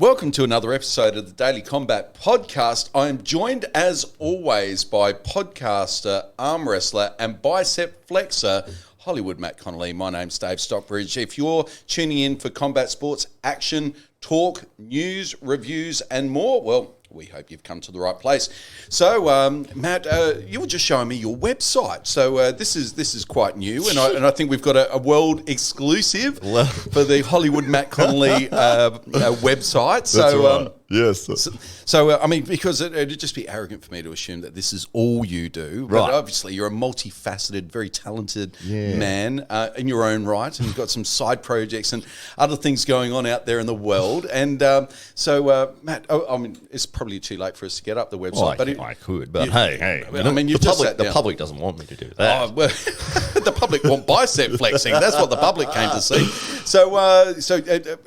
Welcome to another episode of the Daily Combat Podcast. I am joined, as always, by podcaster, arm wrestler, and bicep flexor, Hollywood Matt Connelly. My name's Dave Stockbridge. If you're tuning in for combat sports, action, talk, news, reviews, and more, well, we hope you've come to the right place. So, Matt, you were just showing me your website. So this is quite new, and I think we've got a world exclusive for the Hollywood Matt Connelly website. That's right. Yes. So, I mean, because it'd just be arrogant for me to assume that this is all you do. But right. Obviously, you're a multifaceted, very talented man in your own right, and you've got some side projects and other things going on out there in the world. And Matt, I mean, it's probably too late for us to get up the website. I could, but hey. I mean, the public doesn't want me to do that. Oh, well, the public want bicep flexing. That's what the public came to see. So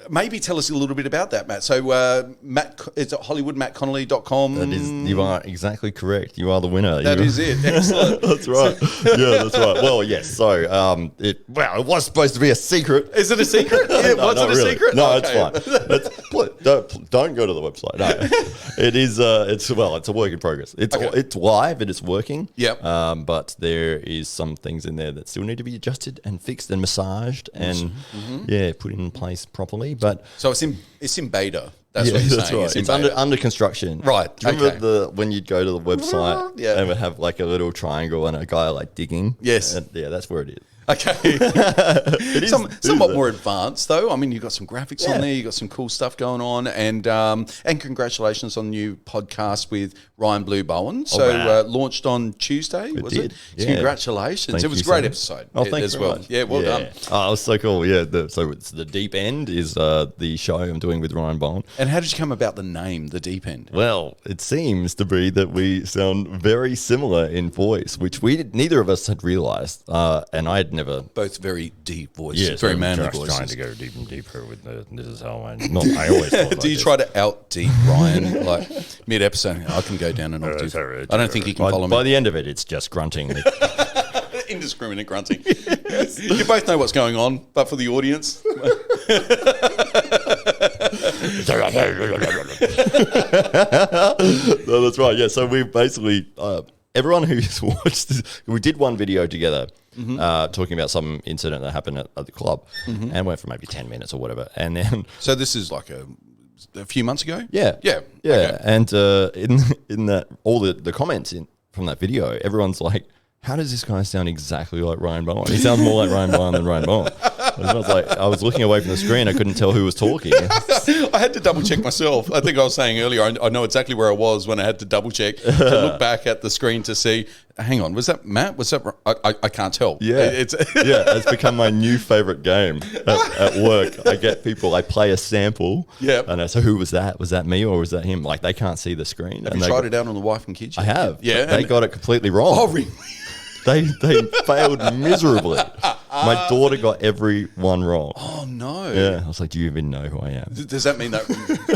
maybe tell us a little bit about that, Matt. So, Matt, it's at HollywoodMattConnelly.com. That is, you are exactly correct. You are the winner. That is it. Excellent. That's right. Yeah, that's right. Well, yes. So, it was supposed to be a secret. Is it a secret? Yeah, no, was it a really. secret? No, okay. It's fine. Don't go to the website. No, it is. It's a work in progress. It's live and it's working. Yep. But there is some things in there that still need to be adjusted and fixed and massaged and put in place properly. But so it's in beta. That's what you're saying. Right. It's under construction. Right. Do you remember when you'd go to the website and it would have like a little triangle and a guy like digging? Yes. And that's where it is. Okay. It is somewhat more advanced, though. I mean, you've got some graphics on there. You've got some cool stuff going on. And congratulations on the new podcast with Ryan Blue Bowen. So launched on Tuesday, was it? Yeah. Congratulations. Thank it was a you, great sir. episode as well. Yeah, well done. Oh, it was so cool. Yeah. So it's The Deep End is the show I'm doing with Ryan Bowen. And how did you come about the name, The Deep End? Well, it seems to be that we sound very similar in voice, which neither of us had realised. And I had never... Both very deep voices, very manly voices. Trying to go deep and deeper with this is how I always thought Do you try to out deep Ryan like mid episode? I can go down an octave. I don't think he can follow me. By the end of it, it's just grunting. Indiscriminate grunting. You both know what's going on, but for the audience. No, that's right. Yeah. So we basically everyone who's watched this, we did one video together. Talking about some incident that happened at the club and went for maybe 10 minutes or whatever. And then... So this is like a few months ago? Yeah. Yeah. Okay. And in that, all the comments from that video, everyone's like, how does this guy sound exactly like Ryan Bowen? He sounds more like Ryan Bowen than Ryan Bowen. I was looking away from the screen. I couldn't tell who was talking. I had to double check myself. I think I was saying earlier, I know exactly where I was when I had to double check to look back at the screen to see, hang on, was that Matt? Was that, I can't tell. Yeah. It's become my new favorite game at work. I play a sample. Yeah. And I say, who was that? Was that me or was that him? Like, they can't see the screen. Have you tried it out on the wife and kids? I have. Yeah. They got it completely wrong. Oh, really? They failed miserably. My daughter got every one wrong. Oh, no. Yeah. I was like, do you even know who I am? Does that mean that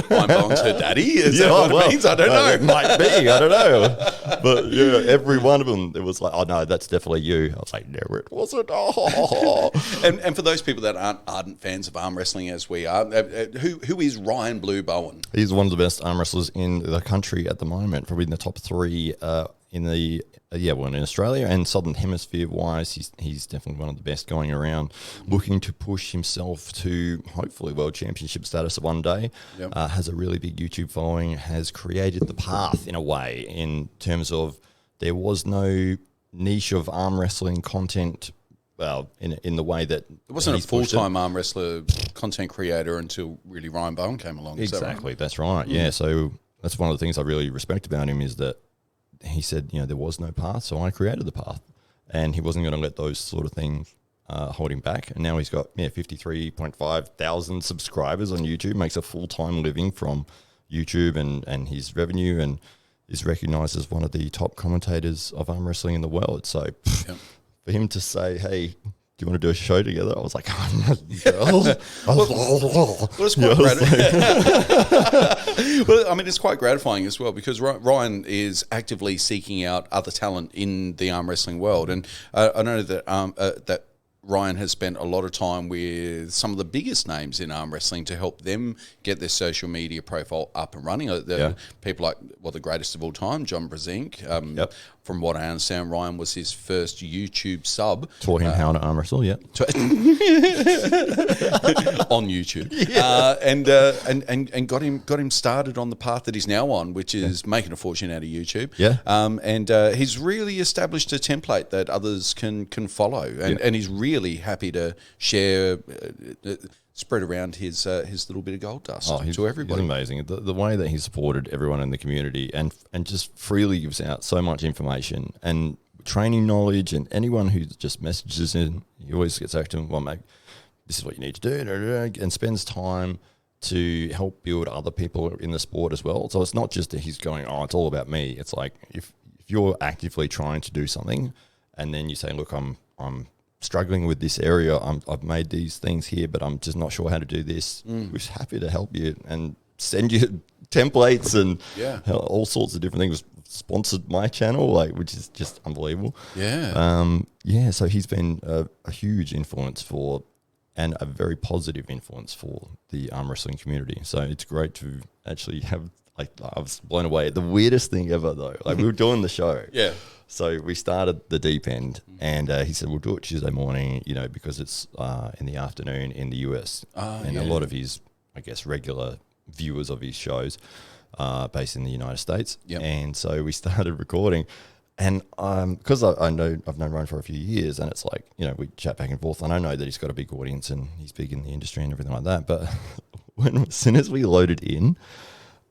Ryan Bowen's her daddy? Is that what it means? I don't know. It might be. I don't know. But yeah, every one of them, it was like, oh, no, that's definitely you. I was like, no, it wasn't. Oh. And for those people that aren't ardent fans of arm wrestling as we are, who is Ryan Blue Bowen? He's one of the best arm wrestlers in the country at the moment, probably in the top three in Australia and Southern Hemisphere wise, he's definitely one of the best going around, looking to push himself to hopefully world championship status one day. Yep. Has a really big YouTube following, has created the path in a way in terms of there was no niche of arm wrestling content. Well, in the way that it wasn't a full-time arm wrestler content creator until really Ryan Bowen came along. Exactly, that's right. Yeah, so that's one of the things I really respect about him is that he said, there was no path, so I created the path. And he wasn't going to let those sort of things hold him back. And now he's got 53.5 thousand subscribers on YouTube, makes a full-time living from YouTube and his revenue, and is recognised as one of the top commentators of arm wrestling in the world. So for him to say, hey, do you want to do a show together? I was like, well, it's quite gratifying. Well, I mean, it's quite gratifying as well because Ryan is actively seeking out other talent in the arm wrestling world, and I know that Ryan has spent a lot of time with some of the biggest names in arm wrestling to help them get their social media profile up and running. People like, the greatest of all time, John Brzezinski. From what I understand, Ryan was his first YouTube sub. Taught him how to arm wrestle, on YouTube, and got him started on the path that he's now on, which is making a fortune out of YouTube. He's really established a template that others can follow, and he's really happy to share. Spread around his little bit of gold dust to everybody. He's amazing. The way that he supported everyone in the community and just freely gives out so much information and training knowledge, and anyone who just messages in, he always gets back to him, well, mate, this is what you need to do, and spends time to help build other people in the sport as well. So it's not just that he's going, it's all about me. It's like if you're actively trying to do something and then you say, look, I'm struggling with this area, I've made these things here, but I'm just not sure how to do this. We're happy to help you and send you templates and all sorts of different things. Sponsored my channel, which is just unbelievable. So he's been a huge influence and a very positive influence for the arm wrestling community. So it's great to actually have, I was blown away. The weirdest thing ever though, we were doing the show. So we started the deep end, and he said, we'll do it Tuesday morning, because it's in the afternoon in the US. A lot of his, I guess, regular viewers of his shows are based in the United States. And so we started recording. And because I've known Ryan for a few years, and it's we chat back and forth, and I know that he's got a big audience and he's big in the industry and everything like that. But as soon as we loaded in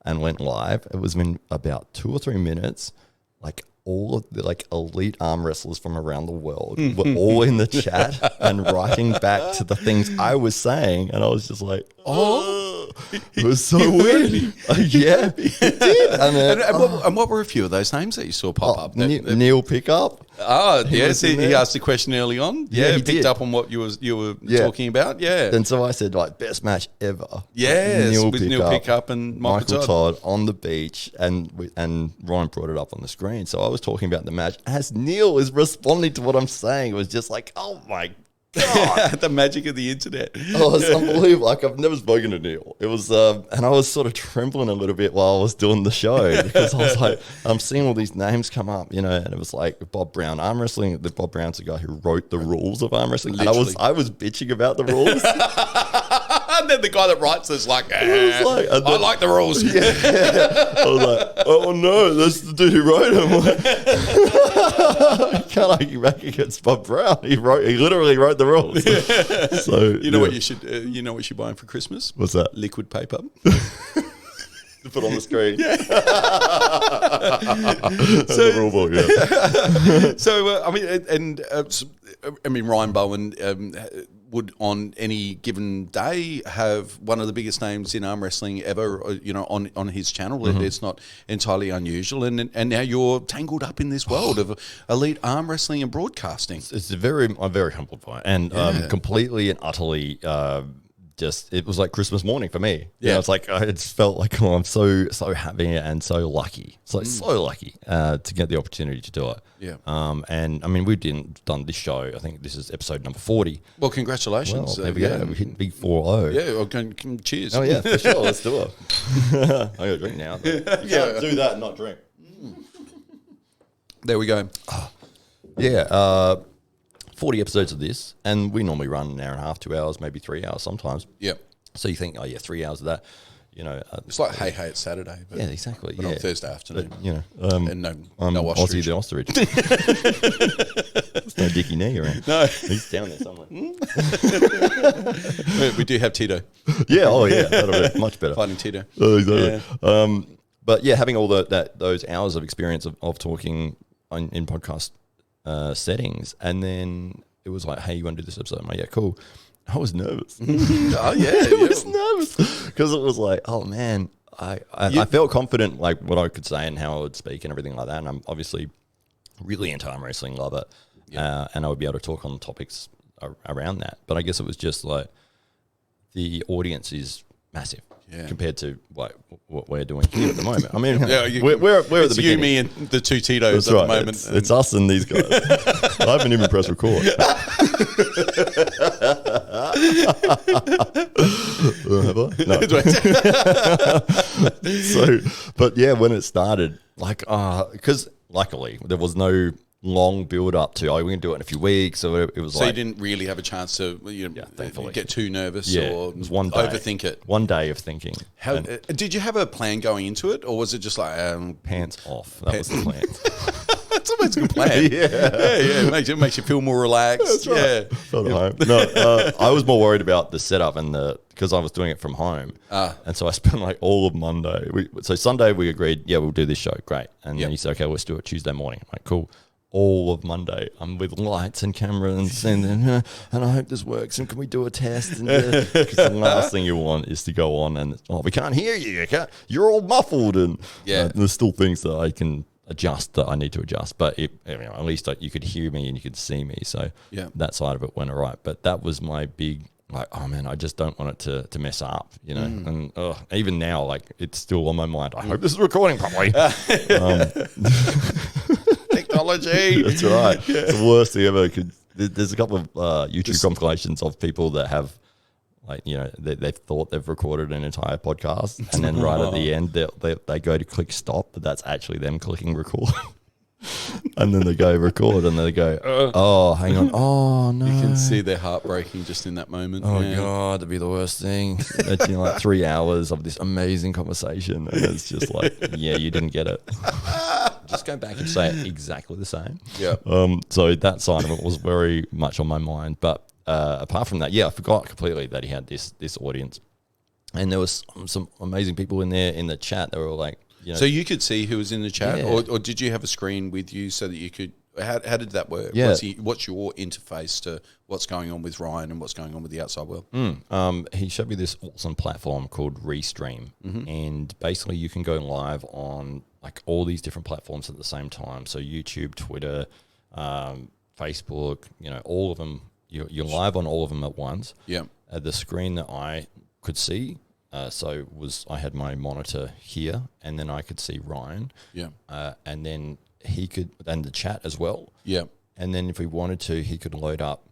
and went live, it was in about 2 or 3 minutes, all of the elite arm wrestlers from around the world were all in the chat and writing back to the things I was saying, and I was just like, it was so weird. Yeah, he did. And what were a few of those names that you saw pop up? Neil Pickup. Yes, he asked the question early on. Yeah, he picked up on what you were talking about. Yeah, and so I said best match ever. Yes, with Neil Pickup and Michael Todd on the beach, and Ryan brought it up on the screen. So I was talking about the match as Neil is responding to what I'm saying. It was just oh my God. The magic of the internet. Oh, it's unbelievable. I've never spoken to Neil. It was, and I was sort of trembling a little bit while I was doing the show, because I was I'm seeing all these names come up, and it was Bob Brown arm wrestling. Bob Brown's the guy who wrote the rules of arm wrestling. Literally. And I was bitching about the rules. And then the guy that writes is I like the rules. Yeah. I was like, oh no, that's the dude who wrote them. Can't argue back against Bob Brown. He literally wrote the rules. So what you should what you're buying for Christmas? What's that? Liquid paper. To put on the screen. So the rule book, So Ryan Bowen would on any given day have one of the biggest names in arm wrestling ever, on his channel. It's not entirely unusual, and now you're tangled up in this world of elite arm wrestling and broadcasting. It's I'm very humbled by it, and completely and utterly. It was like Christmas morning for me. It's it felt like I'm so happy and so lucky. It's so lucky to get the opportunity to do it. And we've done this show. I think this is episode number 40. Well, congratulations. There we go. We hit big 4-0. Yeah. Cheers. Oh yeah, for sure. Let's do it. I got to drink now. You can't do that and not drink. There we go. 40 episodes of this, and we normally run an hour and a half, 2 hours, maybe 3 hours sometimes. So you think, 3 hours of that, it's like hey, it's Saturday. But, yeah, exactly. But on Thursday afternoon. But, and no ostrich. Aussie the ostrich. There's no Dickie Knee around. No. He's down there somewhere. We do have Tito. Yeah, that'll be much better. Fighting Tito. Oh, exactly. Yeah. But having all those hours of experience of talking in podcast settings, and then it was hey, you want to do this episode? I'm like, yeah, cool. I was nervous. Oh yeah, I was nervous because it was oh man, I felt confident what I could say and how I would speak and everything like that. And I'm obviously really into arm wrestling, love it, and I would be able to talk on topics around that. But I guess it was just the audience is massive. Compared to what we're doing here at the moment. We're at the beginning. You, me, and the two Titos at the moment. It's us and these guys. I haven't even pressed record. So, but yeah, when it started, like, because luckily there was no long build up to, we're going to do it in a few weeks or whatever. It was so like, you didn't really have a chance to thankfully. get too nervous or it was one day, overthink it. One day of thinking. How, did you have a plan going into it, or was it just like pants off? That was the plan. That's always a good plan. Yeah. It makes you feel more relaxed. That's right. Yeah. Felt at home. No, I was more worried about the setup and because I was doing it from home. And so I spent like all of Monday. So Sunday we agreed, we'll do this show. Great. And then he said, okay, let's do it Tuesday morning. I'm like, cool. All of Monday, I'm with lights and cameras and I hope this works. And can we do a test? Because the last thing you want is to go on and, we can't hear you. You're all muffled. And there's still things that I can adjust that I need to adjust. But at least you could hear me and you could see me. So that side of it went all right. But that was my big, like, oh man, I just don't want it to mess up, And even now, like, it's still on my mind. I hope this is recording properly. Technology. That's right. It's the worst thing ever. There's a couple of YouTube compilations of people that have, like, they've thought they've recorded an entire podcast, and then right at the end they go to click stop, but that's actually them clicking record. And then they go record, and then they go, oh, hang on, oh no. You can see their heart breaking just in that moment. Oh God, that'd be the worst thing. It's like 3 hours of this amazing conversation, and it's just like, you didn't get it. Just go back and say it exactly the same. Yeah. So that side of it was very much on my mind, but apart from that, I forgot completely that he had this audience, and there was some amazing people in there in the chat. They were like, so you could see who was in the chat, or did you have a screen with you so that you could? How did that work? Yeah. What's your interface to what's going on with Ryan and what's going on with the outside world? He showed me this awesome platform called Restream, and basically you can go live on like all these different platforms at the same time. So YouTube, Twitter, Facebook, all of them. You're live on all of them at once. Yeah. The screen that I could see. I had my monitor here, and then I could see Ryan. Yeah. And then and the chat as well. Yeah. And then if we wanted to, he could load up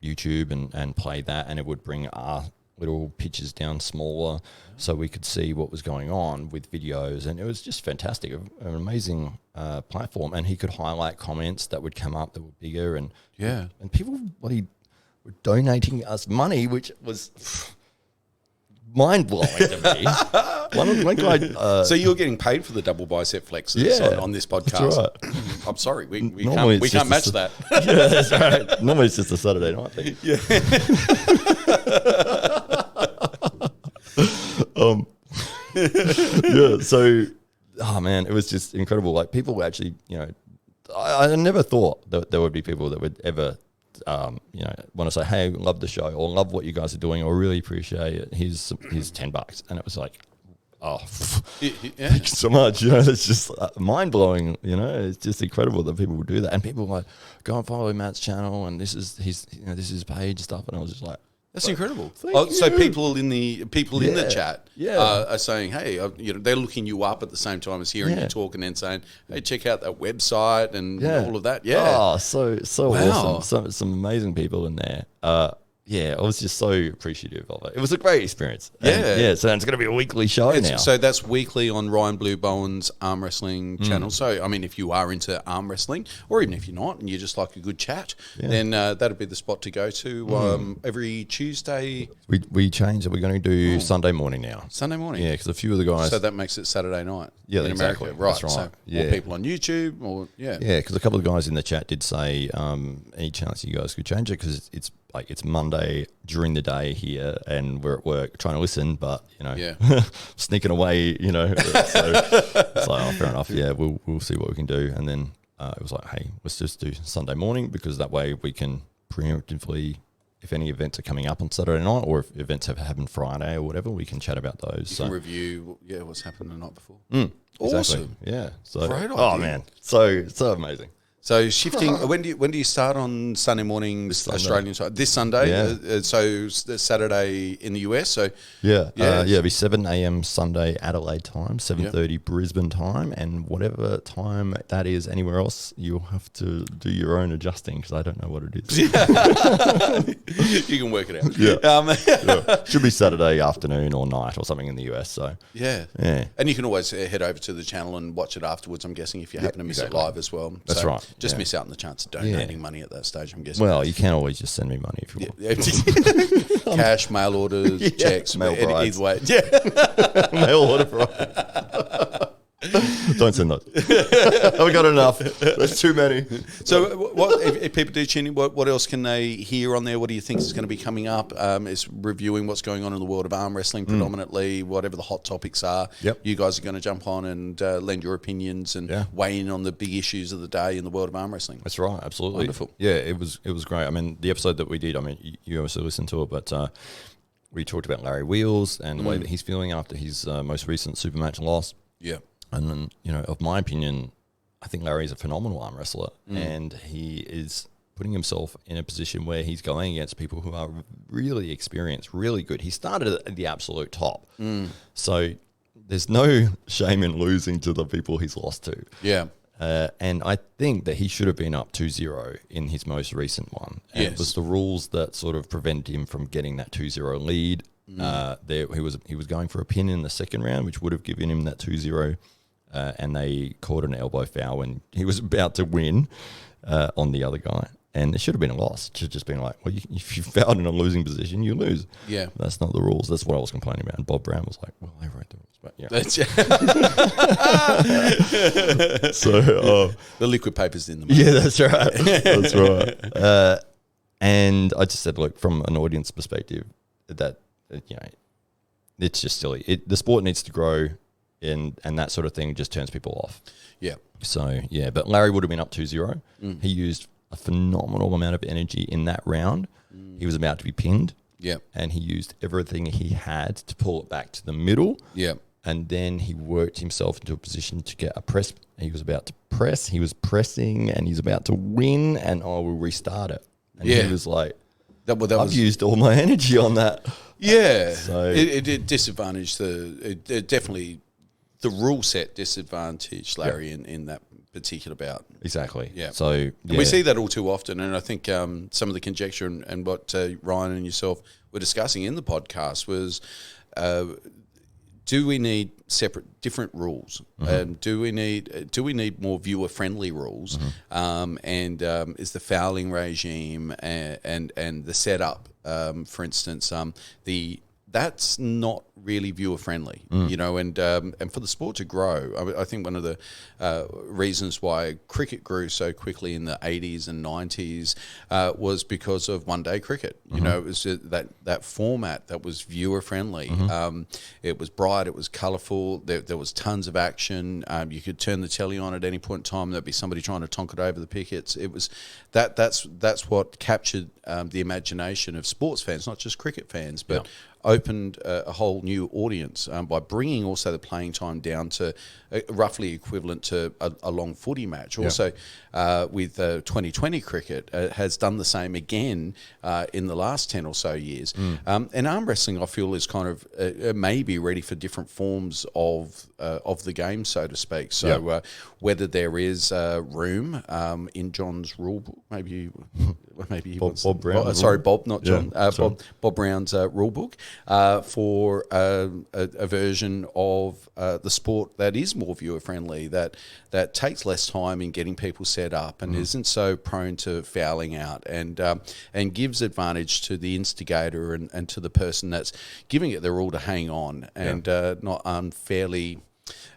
YouTube and play that, and it would bring our little pictures down smaller so we could see what was going on with videos. And it was just fantastic, an amazing platform. And he could highlight comments that would come up that were bigger. And people were donating us money, which was mind-blowing to me. One guy, so you're getting paid for the double bicep flexes on this podcast. That's right. I'm sorry, we can't match that. Yeah, that's right. Normally it's just a Saturday night thing. So, oh man, it was just incredible. Like, people were actually, I never thought that there would be people that would ever want to say, hey, love the show, or love what you guys are doing, or really appreciate it. Here's $10. And it was like, thank you so much. It's just mind blowing. It's just incredible that people would do that. And people were like, go and follow Matt's channel, and this is his page stuff. And I was just like, that's incredible. So people in the chat are saying, hey, they're looking you up at the same time as hearing you talk, and then saying, hey, check out that website and all of that. Yeah. Oh, so wow. Awesome. Some amazing people in there. I was just so appreciative of it. It was a great experience. So it's going to be a weekly show now. So that's weekly on Ryan Blue Bowen's arm wrestling channel. So, I mean, if you are into arm wrestling, or even if you're not and you just like a good chat, then that'd be the spot to go to every Tuesday. We changed it. We're going to do Sunday morning now. Sunday morning? Yeah, because a few of the guys... So that makes it Saturday night in America. Right. That's right. So more people on YouTube or... Yeah, because a couple of guys in the chat did say, any chance you guys could change it, because it's Monday during the day here, and we're at work trying to listen, but sneaking away, So it's like, fair enough. Yeah, we'll see what we can do. And then it was like, hey, let's just do Sunday morning, because that way we can preemptively, if any events are coming up on Saturday night, or if events have happened Friday or whatever, we can chat about those. You can review what's happened the night before. Exactly. Awesome. Yeah. So great idea. Oh man, so amazing. So shifting. When do you start on Sunday mornings Australian time? This Sunday. Yeah. So Saturday in the US. So yeah, it'll be 7 a.m. Sunday Adelaide time, 7:30 Brisbane time, and whatever time that is anywhere else, you'll have to do your own adjusting because I don't know what it is. You can work it out. Yeah. Should be Saturday afternoon or night or something in the US. So yeah, and you can always head over to the channel and watch it afterwards. I'm guessing if you happen to miss it live as well. That's right. Just miss out on the chance of donating money at that stage, I'm guessing. Well, you can always just send me money if you want. Cash, mail orders, checks, mail either way. Yeah. Mail order brides. Don't send those. I've got enough. There's too many. So, what if people do tune in? What else can they hear on there? What do you think is going to be coming up? Is reviewing what's going on in the world of arm wrestling predominantly, whatever the hot topics are. Yep. You guys are going to jump on and lend your opinions and weigh in on the big issues of the day in the world of arm wrestling. That's right. Absolutely. Wonderful. Yeah, it was great. I mean, the episode that we did, I mean, you obviously listened to it, but we talked about Larry Wheels and the way that he's feeling after his most recent super match loss. Yeah. And then, of my opinion, I think Larry's a phenomenal arm wrestler, and he is putting himself in a position where he's going against people who are really experienced, really good. He started at the absolute top. So there's no shame in losing to the people he's lost to. Yeah. And I think that he should have been up 2-0 in his most recent one. And it was the rules that sort of prevented him from getting that 2-0 lead. He was going for a pin in the second round, which would have given him that 2-0. And they caught an elbow foul when he was about to win on the other guy. And it should have been a loss. It should have just been like, well, if you fouled in a losing position, you lose. Yeah. That's not the rules. That's what I was complaining about. And Bob Brown was like, well, I wrote the rules. But yeah. So the liquid paper's in the Yeah, that's right. That's right. And I just said, look, from an audience perspective, that, it's just silly. The sport needs to grow. And that sort of thing just turns people off. Yeah. So, but Larry would have been up 2-0. He used a phenomenal amount of energy in that round. He was about to be pinned. Yeah. And he used everything he had to pull it back to the middle. Yeah. And then he worked himself into a position to get a press. He was about to press. He was pressing and he's about to win. And I will restart it. And he was like, I've used all my energy on that. Yeah. So it disadvantaged it definitely... The rule set disadvantaged Larry in that particular bout. Exactly. Yeah. So and we see that all too often, and I think some of the conjecture and what Ryan and yourself were discussing in the podcast was, do we need different rules? Do we need more viewer friendly rules? And is the fouling regime and the setup, for instance, that's not really viewer friendly, and for the sport to grow, I think one of the reasons why cricket grew so quickly in the 80s and 90s was because of one-day cricket. It was that format that was viewer friendly. It was bright, it was colourful, there was tons of action. You could turn the telly on at any point in time, there'd be somebody trying to tonk it over the pickets. It was that's what captured the imagination of sports fans, not just cricket fans, but opened a whole new audience by bringing also the playing time down to roughly equivalent to a long footy match. Also, with 2020 cricket has done the same again in the last 10 or so years. And arm wrestling, I feel, is kind of maybe ready for different forms of the game, so to speak. So whether there is room in John's rule book, maybe he wants Bob Brown. Sorry, Bob, not John. Bob Brown's rule book for a version of the sport that is more viewer friendly, that takes less time in getting people set up and isn't so prone to fouling out, and gives advantage to the instigator and to the person that's giving it their all to hang on and not unfairly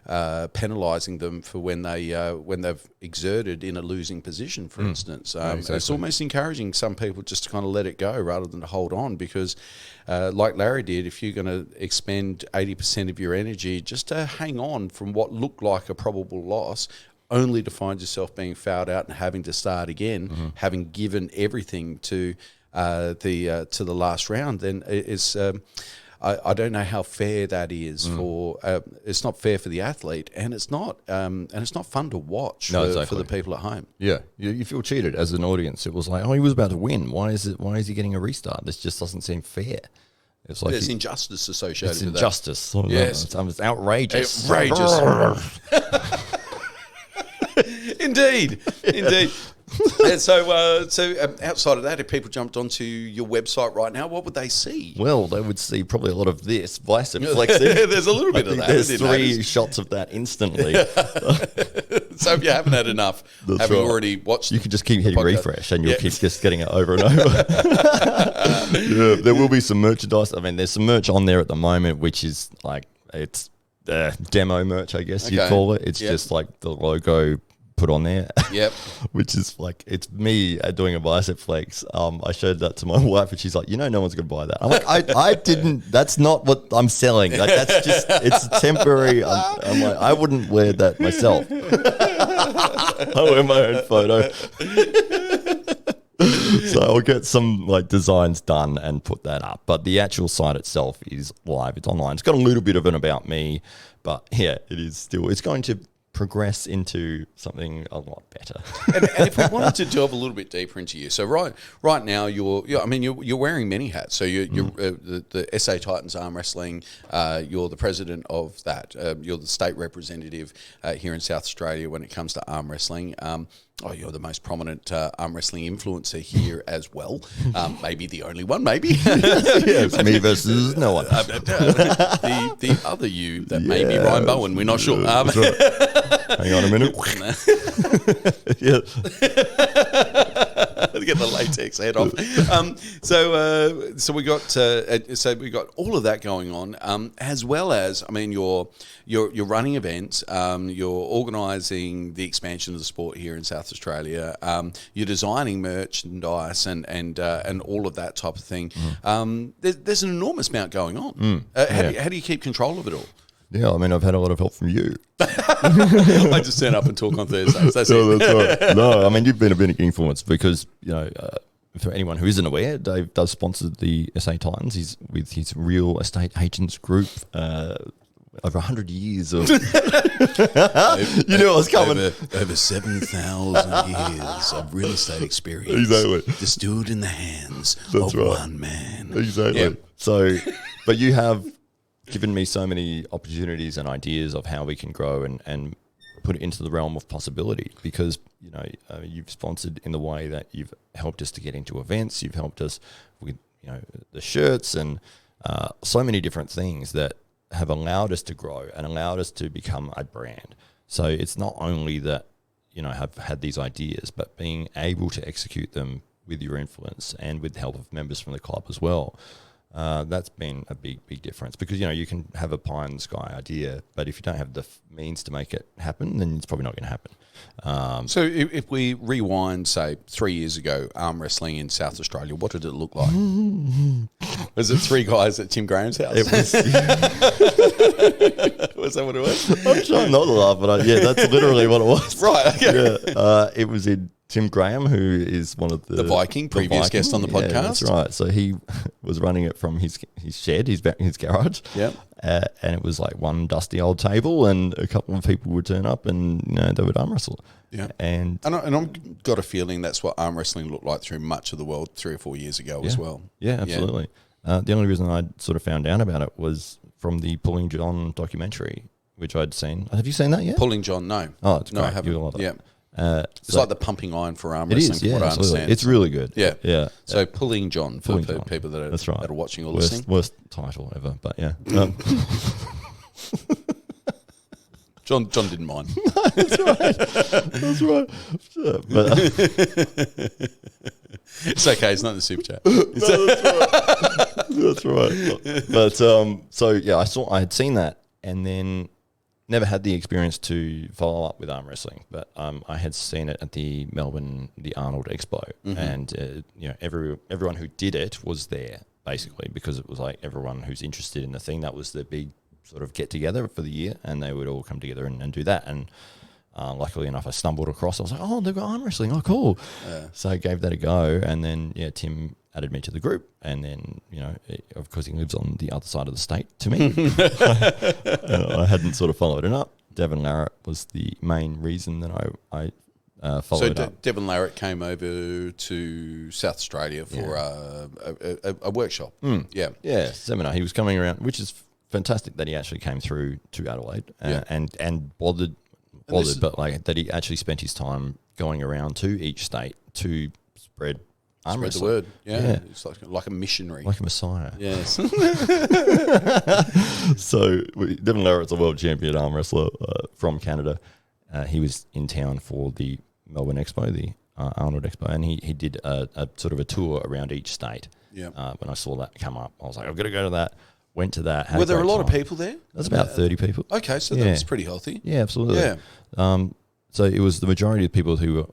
penalising them for when they've exerted in a losing position, for instance. Exactly. It's almost encouraging some people just to kind of let it go rather than to hold on, because like Larry did, if you're going to expend 80% of your energy just to hang on from what looked like a probable loss, only to find yourself being fouled out and having to start again, having given everything to the last round, then it's I don't know how fair that is for. It's not fair for the athlete, and it's not fun to watch for the people at home. Yeah, you feel cheated as an audience. It was like, oh, he was about to win. Why is he getting a restart? This just doesn't seem fair. It's like there's injustice associated with injustice. that. Yes, it's outrageous. Outrageous. Indeed. And so outside of that, if people jumped onto your website right now, what would they see? Well, they would see probably a lot of this bicep flexing. There's a little bit of that. There's 3 shots of that instantly. So if you haven't had enough, already watched, you can just keep hitting refresh, and you'll keep just getting it over and over. There will be some merchandise. I mean, there's some merch on there at the moment, which is like it's demo merch, I guess you'd call it. It's just like the logo put on there. Yep. Which is like, it's me doing a bicep flex. I showed that to my wife and she's like, no one's going to buy that. I'm like, I didn't, that's not what I'm selling. Like, that's just, it's temporary. I'm like, I wouldn't wear that myself. I wear my own photo. So I'll get some like designs done and put that up. But the actual site itself is live. It's online. It's got a little bit of an about me, but yeah, it is still, it's going to progress into something a lot better. and if we wanted to delve a little bit deeper into you, so right now you're wearing many hats. So you're the SA Titans arm wrestling. You're the president of that. You're the state representative here in South Australia when it comes to arm wrestling. You're the most prominent arm wrestling influencer here as well. Maybe the only one, maybe. It's me versus no one. The other you, that may be Ryan Bowen, we're not sure. Hang on a minute. Yeah. Get the latex head off. So we got all of that going on, as well as, I mean, you're running events, you're organising the expansion of the sport here in South Australia, you're designing merchandise and all of that type of thing. There's an enormous amount going on. How do you keep control of it all? Yeah, I mean, I've had a lot of help from you. I just turn up and talk on Thursdays. That's right. No, I mean, you've been a big influence because, for anyone who isn't aware, Dave does sponsor the SA Titans. He's with his real estate agents group. Over 100 years of... you knew I was coming. Over 7,000 years of real estate experience. Exactly. Distilled in the hands of one man. Exactly. Yeah. So, but you have given me so many opportunities and ideas of how we can grow and put it into the realm of possibility, because you've sponsored in the way that you've helped us to get into events, you've helped us with the shirts and so many different things that have allowed us to grow and allowed us to become a brand. So it's not only that have had these ideas, but being able to execute them with your influence and with the help of members from the club as well. That's been a big difference, because you can have a pie in the sky idea, but if you don't have the means to make it happen, then it's probably not going to happen. So if we rewind, say 3 years ago, arm wrestling in South Australia, what did it look like? Was it 3 guys at Tim Graham's house? It was. Was that what it was? I'm trying not to laugh, but that's literally what it was. Right. Okay. Yeah. It was in Tim Graham, who is one of the Viking, previous guest on the podcast. Yeah, that's right. So he was running it from his shed, his garage. Yeah. And it was like one dusty old table, and a couple of people would turn up, and they would arm wrestle. Yeah. And I've got a feeling that's what arm wrestling looked like through much of the world 3 or 4 years ago as well. Yeah, absolutely. Yeah. The only reason I sort of found out about it was from the Pulling John documentary, which I'd seen. Have you seen that yet? Pulling John, no. Oh, it's great. I haven't. You'll love it. Yeah. It's like the pumping iron for arm it wrestling. Is, yeah, what I absolutely. understand. It's really good. Yeah, yeah. So Pulling John for Pulling John. people that are That's right. that are watching or worst, listening. Worst title ever, but yeah. John didn't mind. That's right. That's right. But, it's okay. It's not in the super chat. That's right. But I had seen that, and then never had the experience to follow up with arm wrestling, but I had seen it at the Melbourne, the Arnold Expo, and everyone who did it was there basically, because it was like everyone who's interested in the thing. That was the big sort of get together for the year, and they would all come together and do that. And Luckily enough, I stumbled across. I was like, oh, they've got arm wrestling. Oh, cool. So I gave that a go. And then, Tim added me to the group. And then, of course, he lives on the other side of the state to me. I hadn't sort of followed it up. Devin Laura was the main reason that I followed up. So Devin Laura came over to South Australia for a workshop. Yeah, seminar. He was coming around, which is fantastic that he actually came through to Adelaide and bothered, but like that he actually spent his time going around to each state to spread the word. Yeah. It's like a missionary. Like a messiah. Yes. So Devin Laura is a world champion arm wrestler from Canada. He was in town for the Melbourne Expo, the Arnold Expo, and he did a sort of a tour around each state. Yeah. When I saw that come up, I was like, I've got to go to that. Wwent to that. Were there a lot of people there? There's about 30 people. Okay, so that was pretty healthy. Yeah, absolutely. Yeah. So it was the majority of people who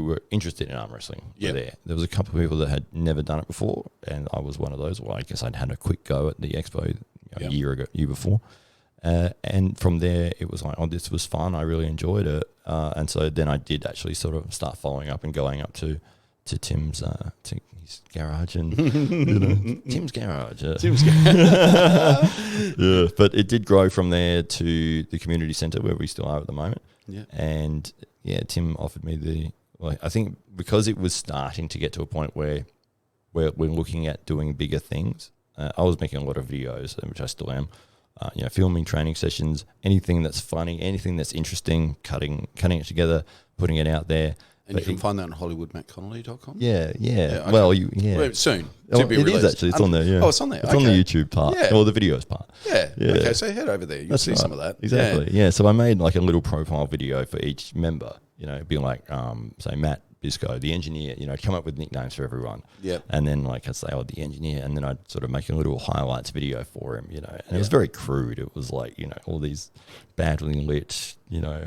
were interested in arm wrestling were there. There was a couple of people that had never done it before, and I was one of those. Well, I guess I'd had a quick go at the expo a year before. And from there, it was like, oh, this was fun. I really enjoyed it. And so then I did actually sort of start following up and going up to Tim's to his garage and Tim's garage. Tim's garage. Yeah, but it did grow from there to the community centre where we still are at the moment. Yeah. And Tim offered me I think because it was starting to get to a point where we're looking at doing bigger things. I was making a lot of videos, which I still am. Filming training sessions, anything that's funny, anything that's interesting, cutting it together, putting it out there. And you can find that on HollywoodMattConnelly.com? Yeah. Okay. Well, soon. It is actually. It's on there, yeah. Oh, it's on there. It's on the YouTube part, or the videos part. Yeah. Okay, so head over there. You'll see some of that. Exactly. Yeah. So I made like a little profile video for each member, being like, say, Matt Bisco, the engineer, come up with nicknames for everyone. Yep. And then I'd say, the engineer, and then I'd sort of make a little highlights video for him, and it was very crude. It was like, all these badly lit,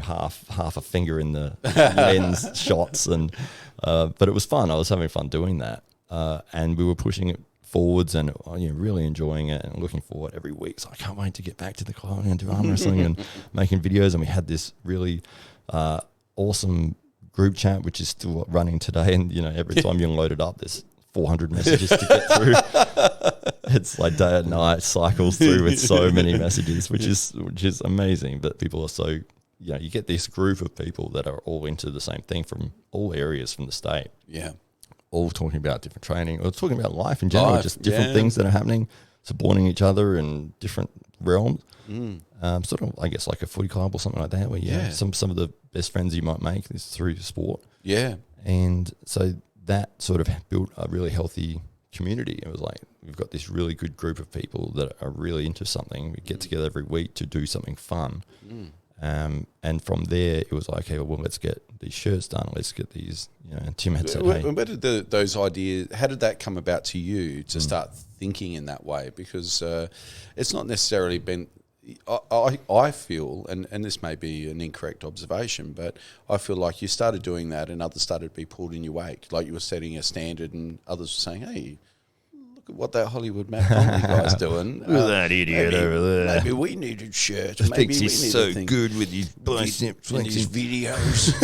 half a finger in the lens shots, and but it was fun. I was having fun doing that, and we were pushing it forwards and really enjoying it and looking forward every week. So I can't wait to get back to the club and do arm wrestling and making videos. And we had this really awesome group chat, which is still running today, and every time you load it up, there's 400 messages to get through. It's like day and night cycles through with so many messages, which is amazing. But people are so you get this group of people that are all into the same thing from all areas from the state. Yeah, all talking about different training, or talking about life in general, just different things that are happening, supporting each other in different realms. Sort of, I guess, like a footy club or something like that, where some of the best friends you might make is through sport. Yeah. And so that sort of built a really healthy community. It was like, we've got this really good group of people that are really into something. We get together every week to do something fun. And from there, it was like, okay, well, let's get these shirts done. Let's get these, and Tim had said, hey. Where did those ideas, how did that come about to you to start thinking in that way? Because it's not necessarily been, I feel, and this may be an incorrect observation, but I feel like you started doing that and others started to be pulled in your wake. Like you were setting a standard and others were saying, hey, look at what that Hollywood Matt Connelly guy's doing. Look at that idiot over there. Maybe we needed shirts. He thinks he's so good with his biceps and his videos.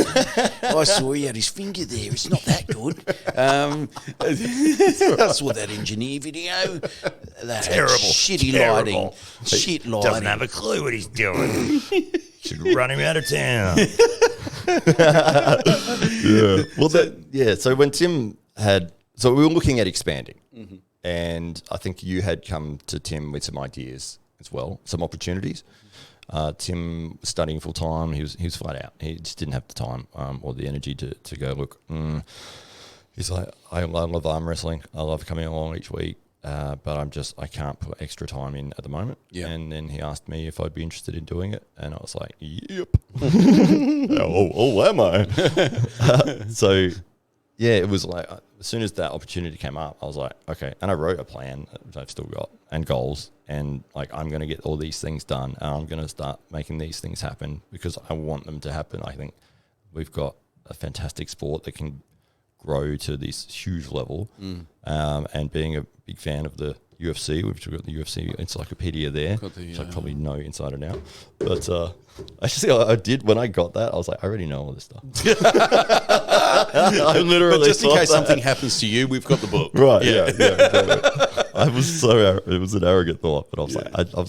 I saw he had his finger there. It's not that good. I saw that engineer video. That terrible. Shitty lighting. Shit lighting. Doesn't have a clue what he's doing. Should run him out of town. So when Tim so we were looking at expanding. And I think you had come to Tim with some ideas as well, some opportunities. Tim was studying full time. He was flat out. He just didn't have the time or the energy to go, look, he's like, I love arm wrestling. I love coming along each week, but I can't put extra time in at the moment. Yeah. And then he asked me if I'd be interested in doing it. And I was like, yep. Am I? So, yeah, it was like, as soon as that opportunity came up, I was like, okay. And I wrote a plan, which I've still got, and goals. And like, I'm going to get all these things done, and I'm going to start making these things happen because I want them to happen. I think we've got a fantastic sport that can grow to this huge level. And being a big fan of the UFC, which we've got the UFC encyclopedia there, which I probably know inside and out. But actually, I did, when I got that, I was like, I already know all this stuff. I literally But just in case something happens to you, we've got the book. Right, yeah. I was it was an arrogant thought, but I was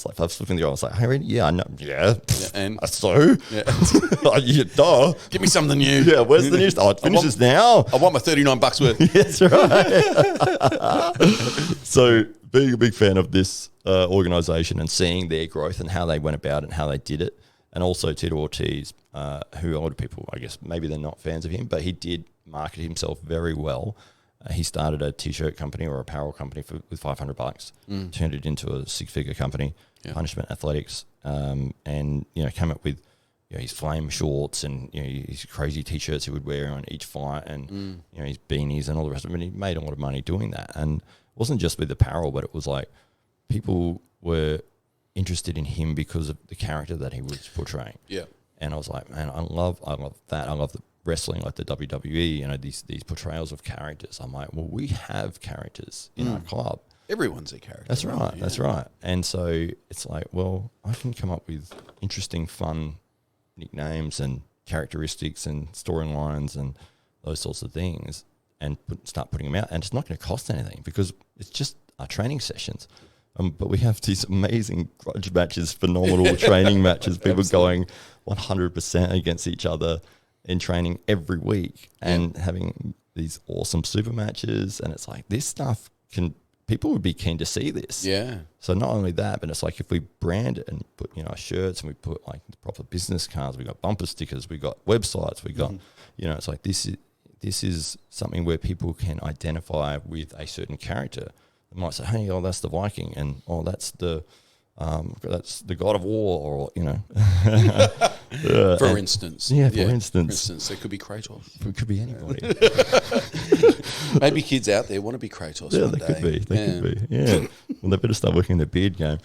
I was flipping the I was like, I know. Yeah. And so? Yeah. Duh. Give me something new. Yeah, where's the new stuff? It finishes now. I want my $39 worth. That's right. So, being a big fan of this organisation and seeing their growth and how they went about it and how they did it, and also Tito Ortiz, who a lot of people, I guess, maybe they're not fans of him, but he did market himself very well. He started a T-shirt company or apparel company with $500, turned it into a six-figure company, Punishment Athletics, and came up with his flame shorts and his crazy T-shirts he would wear on each fight, and his beanies and all the rest of it. And he made a lot of money doing that, and it wasn't just with apparel, but it was like people were interested in him because of the character that he was portraying. Yeah, and I was like, man, I love that. I love the wrestling, like the WWE, these portrayals of characters. I'm like, well, we have characters in our club. Everyone's a character. That's right. Yeah. That's right. And so it's like, well, I can come up with interesting, fun nicknames and characteristics and storylines and those sorts of things, and start putting them out. And it's not going to cost anything because it's just our training sessions. But we have these amazing grudge matches, phenomenal training matches, people going 100% against each other in training every week and having these awesome super matches. And it's like, this stuff people would be keen to see this. Yeah. So not only that, but it's like if we brand it and put, our shirts, and we put like proper business cards, we got bumper stickers, we got websites, we got, it's like this is something where people can identify with a certain character. They might say, hey, that's the Viking, and that's the God of War, or for instance. Yeah, for instance, it could be Kratos. It could be anybody. Maybe kids out there want to be Kratos. Yeah, one they day. could be. They could be. Yeah. Well, they better start working their beard game.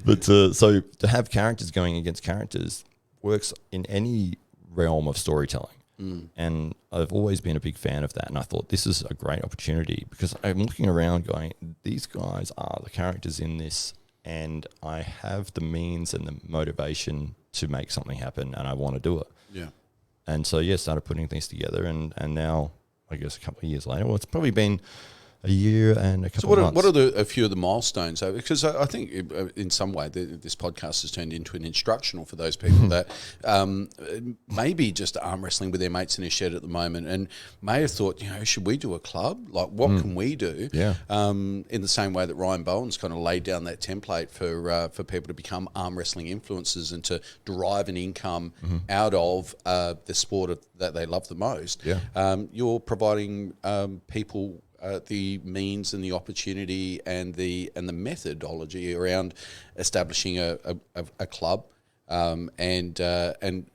But so to have characters going against characters works in any realm of storytelling. And I've always been a big fan of that. And I thought this is a great opportunity because I'm looking around going, these guys are the characters in this, and I have the means and the motivation to make something happen, and I want to do it. Yeah. And so, started putting things together. And now, I guess a couple of years later, well, it's probably been a year and a couple of months. What are a few of the milestones? Because I think in some way this podcast has turned into an instructional for those people that maybe just arm wrestling with their mates in a shed at the moment and may have thought, should we do a club? Like, what can we do? Yeah. In the same way that Ryan Bowen's kind of laid down that template for people to become arm wrestling influencers and to derive an income out of the sport that they love the most. Yeah. You're providing people the means and the opportunity and the methodology around establishing a club and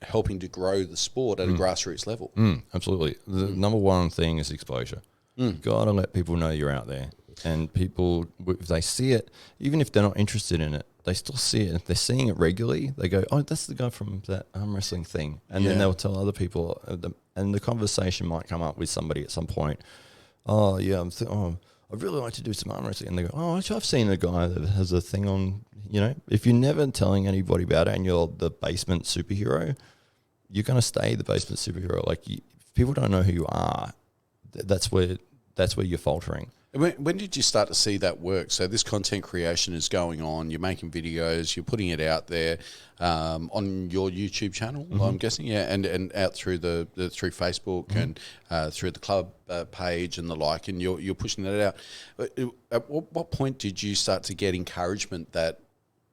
helping to grow the sport at a grassroots level. Absolutely. The number one thing is exposure. Got to let people know you're out there. And people, if they see it, even if they're not interested in it, they still see it. If they're seeing it regularly, they go, oh, that's the guy from that arm wrestling thing. And then they'll tell other people, and the conversation might come up with somebody at some point. Oh, yeah, I'd really like to do some arm wrestling. And they go, oh, actually, I've seen a guy that has a thing on, if you're never telling anybody about it and you're the basement superhero, you're going to stay the basement superhero. Like, if people don't know who you are, that's where you're faltering. When did you start to see that work? So this content creation is going on. You're making videos. You're putting it out there on your YouTube channel. I'm guessing, and out through through Facebook and through the club page and the like. And you're pushing that out. At what point did you start to get encouragement that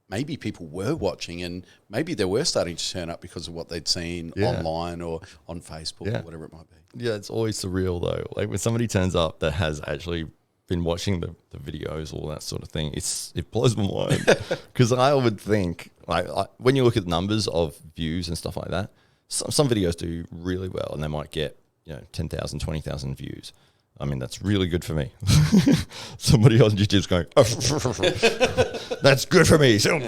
maybe people were watching and maybe they were starting to turn up because of what they'd seen online or on Facebook or whatever it might be? Yeah, it's always surreal though. Like when somebody turns up that has actually been watching the videos, all that sort of thing, it blows my mind. Because I would think, like when you look at numbers of views and stuff like that, some videos do really well and they might get 10,000, 20,000 views. I mean, that's really good for me. Somebody else on YouTube's going, that's good for me. So,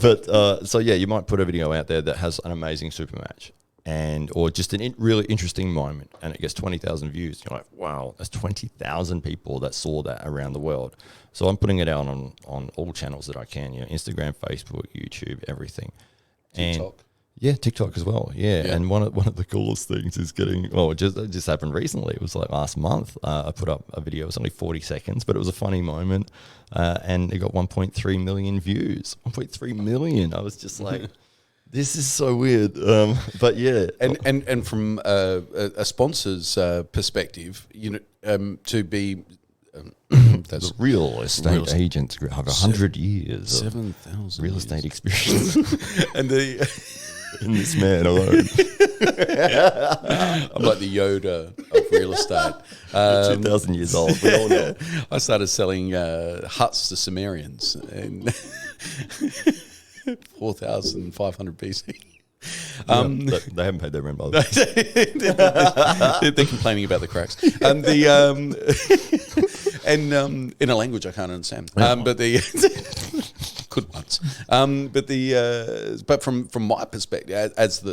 But you might put a video out there that has an amazing super match. and or just a really interesting moment, and it gets 20,000 views. You're like, wow, that's 20,000 people that saw that around the world. So I'm putting it out on all channels that I can, Instagram, Facebook, YouTube, everything. TikTok. And TikTok as well. Yeah. And one of the coolest things is it just happened recently. It was like last month. I put up a video. It was only 40 seconds, but it was a funny moment. And it got 1.3 million views. 1.3 million. I was just like, this is so weird. But yeah. And from a sponsor's perspective, to be that's real estate agents have 100 years 7,000 real estate experience. And in this man alone. I'm like the Yoda of real estate. 2,000 years old. We all know. I started selling huts to Sumerians in 4,500 BC. They haven't paid their rent, by the way. They're complaining about the cracks. And in a language I can't understand. But could once. But from my perspective, as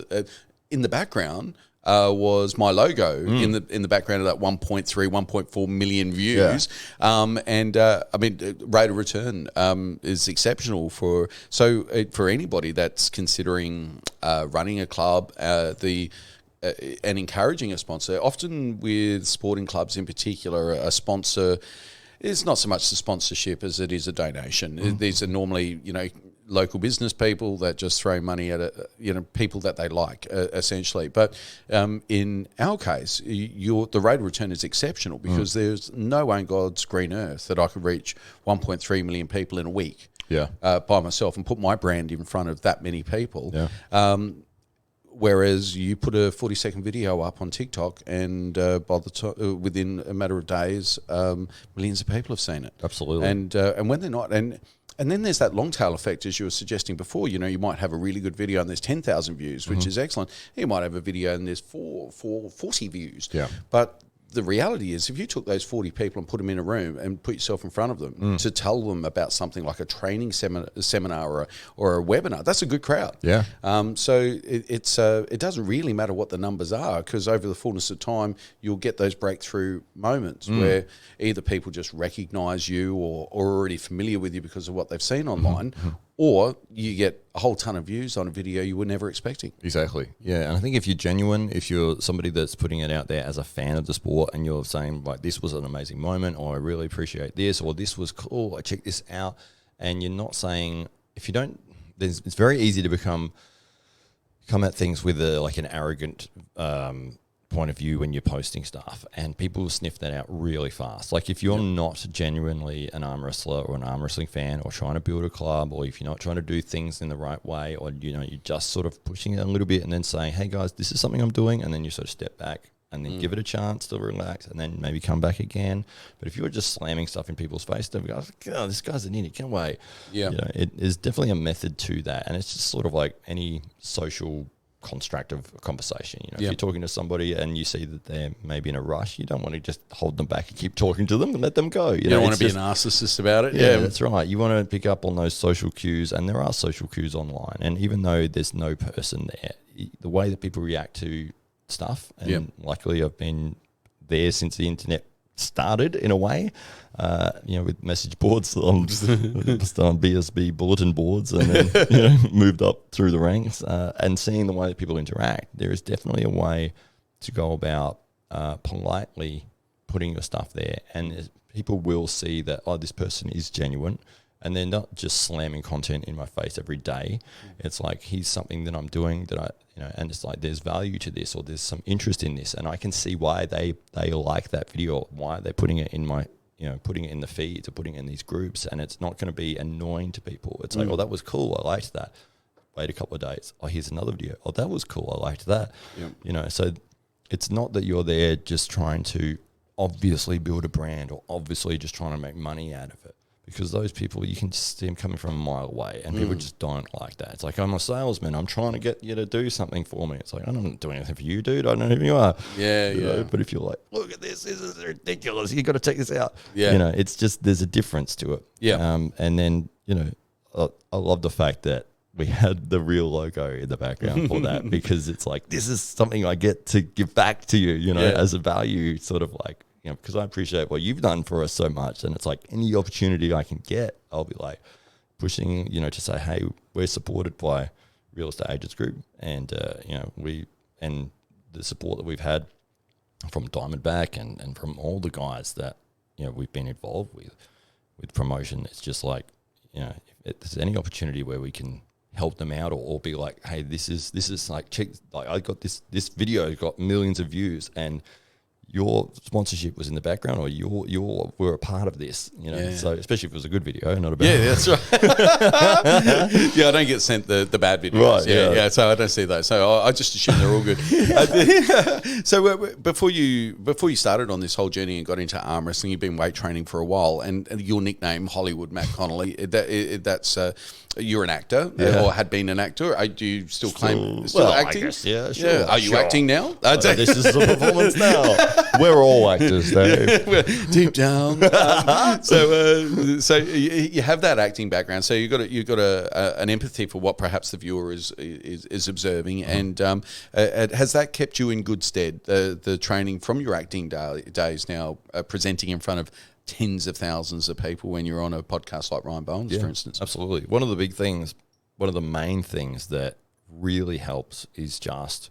in the background was my logo in the background of that 1.4 million views. Rate of return is exceptional for anybody that's considering running a club, and encouraging a sponsor. Often with sporting clubs in particular, a sponsor is not so much the sponsorship as it is a donation. These are normally, local business people that just throw money at people that they like, essentially. But in our case, the rate of return is exceptional because there's no way in God's green earth that I could reach 1.3 million people in a week by myself and put my brand in front of that many people. Yeah. Whereas you put a 40-second video up on TikTok, and by the time, within a matter of days, millions of people have seen it. Absolutely. And when they're not, and then there's that long tail effect, as you were suggesting before. You might have a really good video and there's 10,000 views, which is excellent. You might have a video and there's 40 views. Yeah. But the reality is, if you took those 40 people and put them in a room and put yourself in front of them to tell them about something like a training seminar or a webinar, that's a good crowd. Yeah. So it doesn't really matter what the numbers are, because over the fullness of time, you'll get those breakthrough moments where either people just recognize you or are already familiar with you because of what they've seen online, or you get a whole ton of views on a video you were never expecting. Exactly. Yeah. And I think if you're genuine, if you're somebody that's putting it out there as a fan of the sport and you're saying, like, this was an amazing moment, or I really appreciate this, or this was cool, I checked this out, and you're not saying, if you don't, it's very easy to come at things with an arrogant point of view when you're posting stuff, and people will sniff that out really fast. Like, if you're not genuinely an arm wrestler or an arm wrestling fan, or trying to build a club, or if you're not trying to do things in the right way, or you're just sort of pushing it a little bit and then saying, hey guys, this is something I'm doing, and then you sort of step back and then give it a chance to relax and then maybe come back again. But if you're just slamming stuff in people's face, they'll go, oh, this guy's an idiot, can't wait. Yeah. It is definitely a method to that, and it's just sort of like any social construct of conversation. If you're talking to somebody and you see that they're maybe in a rush, you don't want to just hold them back and keep talking to them and let them go. You don't want to be a narcissist about it. Yeah, that's right. You want to pick up on those social cues, and there are social cues online. And even though there's no person there, the way that people react to stuff, and luckily I've been there since the internet started in a way, with message boards on BSB bulletin boards, and then moved up through the ranks, and seeing the way that people interact. There is definitely a way to go about politely putting your stuff there, and people will see that, oh, this person is genuine, and they're not just slamming content in my face every day. It's like, here's something that I'm doing that I, and it's like, there's value to this, or there's some interest in this, and I can see why they like that video, why they're putting it in my, putting it in the feeds or putting it in these groups, and it's not going to be annoying to people. It's like, oh, that was cool, I liked that. Wait a couple of days, oh, here's another video. Oh, that was cool, I liked that. So it's not that you're there just trying to obviously build a brand, or obviously just trying to make money out of it. Because those people, you can just see them coming from a mile away, and people just don't like that. It's like, I'm a salesman, I'm trying to get you to do something for me. It's like, I don't do anything for you, dude. I don't know who you are. Yeah. But if you're like, look at this is ridiculous, you got to check this out. Yeah. It's just, there's a difference to it. Yeah. And then, I love the fact that we had the real logo in the background for that because it's like, this is something I get to give back to you, you know, as a value, sort of like, you know, because I appreciate what you've done for us so much. And it's like any opportunity I can get, I'll be like pushing, you know, to say, hey, we're supported by Real Estate Agents Group. And, you know, and the support that we've had from Diamondback and from all the guys that, you know, we've been involved with promotion. It's just like, you know, if there's any opportunity where we can help them out or be like, hey, this is like, check, like I got this video got millions of views and your sponsorship was in the background or you were a part of this, you know. So especially if it was a good video, not a bad that's right. I don't get sent the bad videos. Right, so I don't see those. So I just assume they're all good. So before you started on this whole journey and got into arm wrestling, you've been weight training for a while, and your nickname Hollywood Matt Connelly, that's you're an actor or had been an actor. Do you still claim acting? I guess, sure. Are you acting now? This is a performance now. We're all actors, Dave. Deep down. So you have that acting background. So you've got an empathy for what perhaps the viewer is observing, and has that kept you in good stead? The training from your acting days now, presenting in front of tens of thousands of people when you're on a podcast like Ryan Bowen's, for instance. Absolutely. One of the main things that really helps is just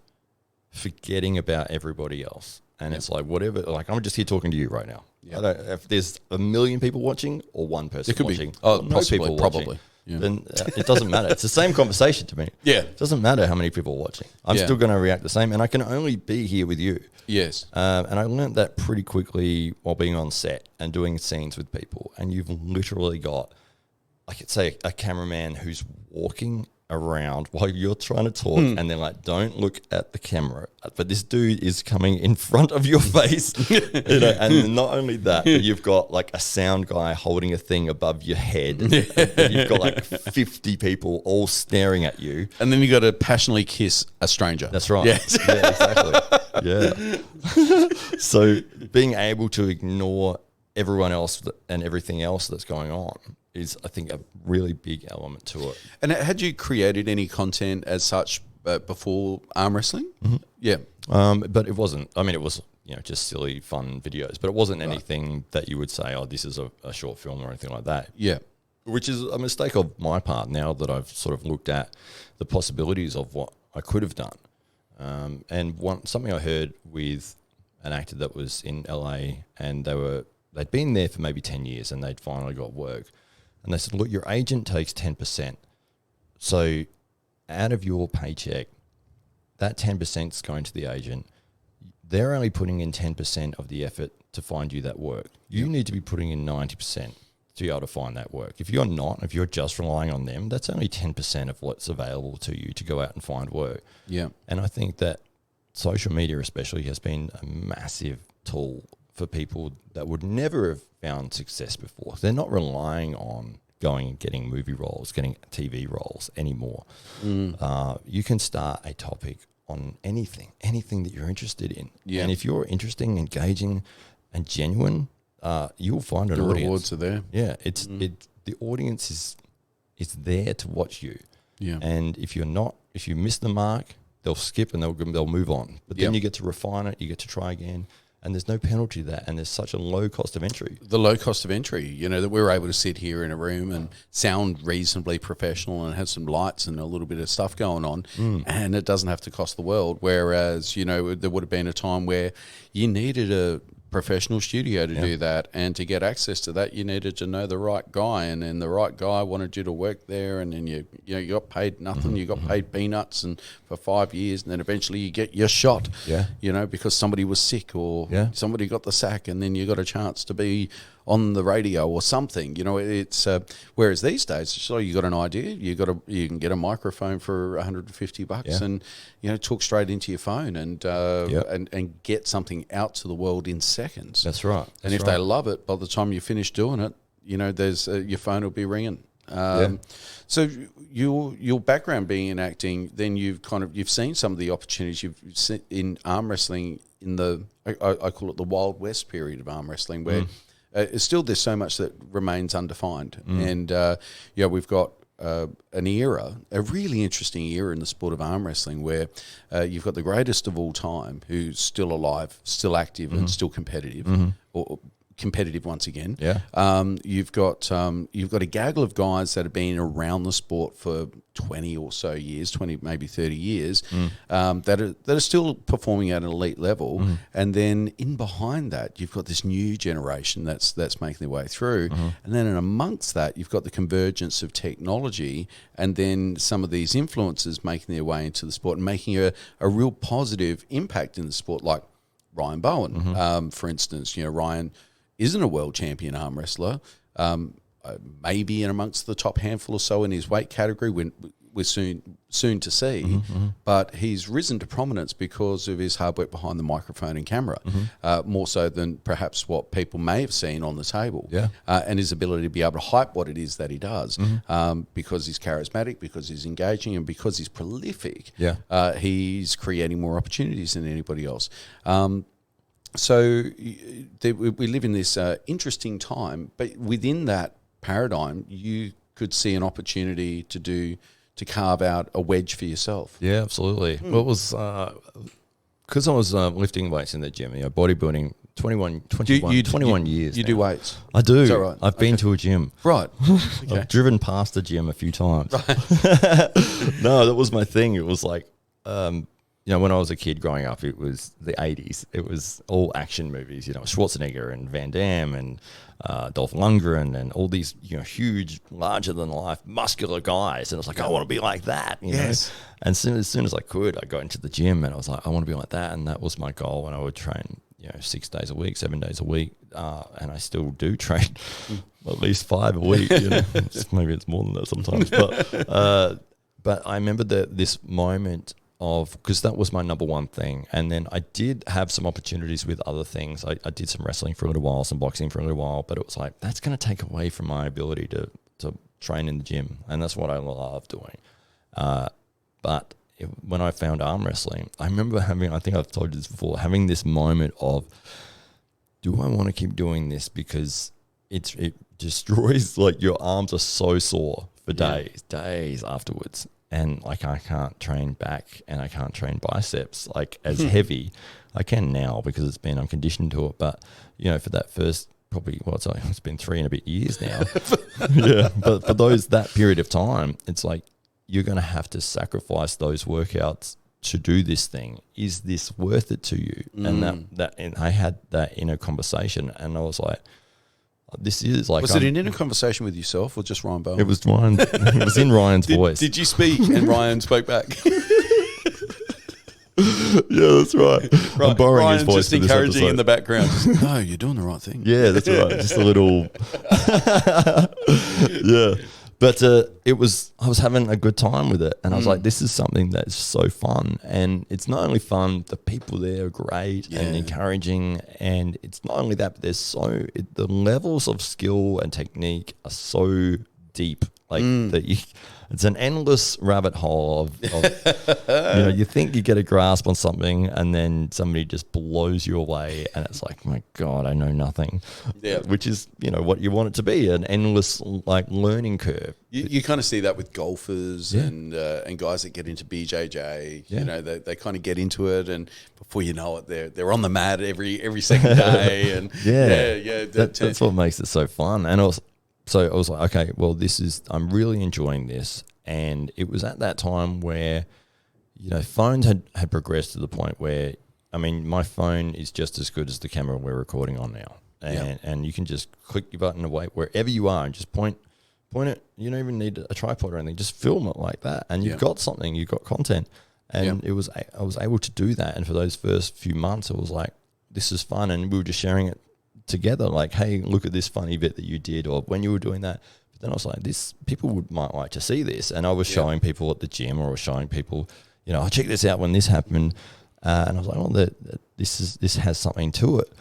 forgetting about everybody else. And it's like, whatever, like I'm just here talking to you right now. I don't, if there's a million people watching or one person watching, possibly, probably. Then it doesn't matter. It's the same conversation to me. It doesn't matter how many people are watching. I'm still going to react the same, and I can only be here with you. Yes. And I learned that pretty quickly while being on set and doing scenes with people. And you've literally got, I could say, a cameraman who's walking around while you're trying to talk and they're like, don't look at the camera, but this dude is coming in front of your face. You know, and not only that, but you've got like a sound guy holding a thing above your head and you've got like 50 people all staring at you, and then you got to passionately kiss a stranger. That's right. Yeah exactly. So being able to ignore everyone else and everything else that's going on is, I think, a really big element to it. And had you created any content as such before arm wrestling? Mm-hmm. Yeah. But it wasn't, I mean, it was, you know, just silly, fun videos, but it wasn't anything that you would say, oh, this is a short film or anything like that. Yeah. Which is a mistake of my part now that I've sort of looked at the possibilities of what I could have done. And something I heard with an actor that was in LA, and they'd been there for maybe 10 years and they'd finally got work. And they said, look, your agent takes 10%. So out of your paycheck, that 10% is going to the agent. They're only putting in 10% of the effort to find you that work. You need to be putting in 90% to be able to find that work. If you're not, if you're just relying on them, that's only 10% of what's available to you to go out and find work. Yeah. And I think that social media especially has been a massive tool for people that would never have found success before. They're not relying on going and getting movie roles, getting TV roles anymore. You can start a topic on anything that you're interested in. Yeah. And if you're interesting, engaging, and genuine, you'll find an audience. The rewards are there. Yeah, the audience is there to watch you. Yeah. And if you miss the mark, they'll skip and they'll move on. But then you get to refine it, you get to try again. And there's no penalty to that, and there's such a low cost of entry. The low cost of entry, you know, that we're able to sit here in a room and sound reasonably professional and have some lights and a little bit of stuff going on, and it doesn't have to cost the world. Whereas, you know, there would have been a time where you needed a professional studio to do that, and to get access to that, you needed to know the right guy, and then the right guy wanted you to work there, and then you got paid nothing, you got paid peanuts, and for 5 years, and then eventually you get your shot, you know, because somebody was sick or somebody got the sack, and then you got a chance to be on the radio or something. You know, it's whereas these days, so you got an idea, you can get a microphone for $150 and, you know, talk straight into your phone and get something out to the world in seconds. That's right. And if they love it, by the time you finish doing it, you know, there's your phone will be ringing. So your background being in acting, then you've seen some of the opportunities you've seen in arm wrestling in the I call it the Wild West period of arm wrestling, where still there's so much that remains undefined, and we've got an era, a really interesting era in the sport of arm wrestling, where you've got the greatest of all time, who's still alive, still active, and still competitive, or competitive once again. Yeah. You've got a gaggle of guys that have been around the sport for 20 or so years, 20 maybe 30 years, that are still performing at an elite level. And then in behind that, you've got this new generation that's making their way through. And then in amongst that, you've got the convergence of technology, and then some of these influencers making their way into the sport and making a real positive impact in the sport, like Ryan Bowen, for instance. Ryan isn't a world champion arm wrestler, maybe in amongst the top handful or so in his weight category. We're soon to see, but he's risen to prominence because of his hard work behind the microphone and camera, more so than perhaps what people may have seen on the table. And his ability to be able to hype what it is that he does, because he's charismatic, because he's engaging, and because he's prolific. He's creating more opportunities than anybody else. So we live in this interesting time, but within that paradigm, you could see an opportunity to carve out a wedge for yourself. Yeah, absolutely. Well, it was because I was lifting weights in the gym, bodybuilding, 21 years. You now. do weights? I do. Is that right? I've been to a gym. Right. Okay. I've driven past the gym a few times. No, that was my thing. It was like, when I was a kid growing up, it was the 80s. It was all action movies, Schwarzenegger and Van Damme and Dolph Lundgren and all these, huge, larger-than-life, muscular guys. And I was like, I want to be like that, Yes. And as soon as I could, I got into the gym and I was like, I want to be like that. And that was my goal. And I would train, 6 days a week, 7 days a week. And I still do train at least 5 a week. Maybe it's more than that sometimes. But I remember this moment because that was my number one thing. And then I did have some opportunities with other things. I did some wrestling for a little while, some boxing for a little while, but it was like, that's going to take away from my ability to train in the gym. And that's what I love doing. But when I found arm wrestling, I remember I think I've told you this before, having this moment of, do I want to keep doing this? Because it destroys, like, your arms are so sore for days afterwards. And like, I can't train back and I can't train biceps like as heavy. I can now because I'm conditioned to it. But, for that first probably, it's been 3 and a bit years now. But for that period of time, it's like, you're going to have to sacrifice those workouts to do this thing. Is this worth it to you? And I had that inner conversation and I was like, this is like... Was it an inner conversation with yourself or just Ryan Bowen? It was Ryan. It was in Ryan's voice. Did you speak and Ryan spoke back? Yeah, that's right. I'm borrowing Ryan's his voice just for this encouraging episode. in the background. Just, no, you're doing the right thing. Yeah, that's right. Just a little... Yeah. But I was having a good time with it. And I was like, this is something that's so fun. And it's not only fun, the people there are great and encouraging. And it's not only that, but the levels of skill and technique are so deep. Like it's an endless rabbit hole of you think you get a grasp on something and then somebody just blows you away and it's like, my God, I know nothing. Yeah. Which is, what you want it to be, an endless like learning curve. You kind of see that with golfers and guys that get into BJJ. Yeah. They kind of get into it and before you know it, they're on the mat every second day. And that's what makes it so fun. And so I was like, okay, well, I'm really enjoying this. And it was at that time where, phones had progressed to the point where, my phone is just as good as the camera we're recording on now. And you can just click your button away wherever you are and just point it. You don't even need a tripod or anything. Just film it like that. And you've got something, you've got content. And I was able to do that. And for those first few months, it was like, this is fun. And we were just sharing it together, like, hey, look at this funny bit that you did, or when you were doing that. But then I was like, people might like to see this, and I was showing people at the gym, or I was showing people, check this out when this happened, and I was like, this has something to it,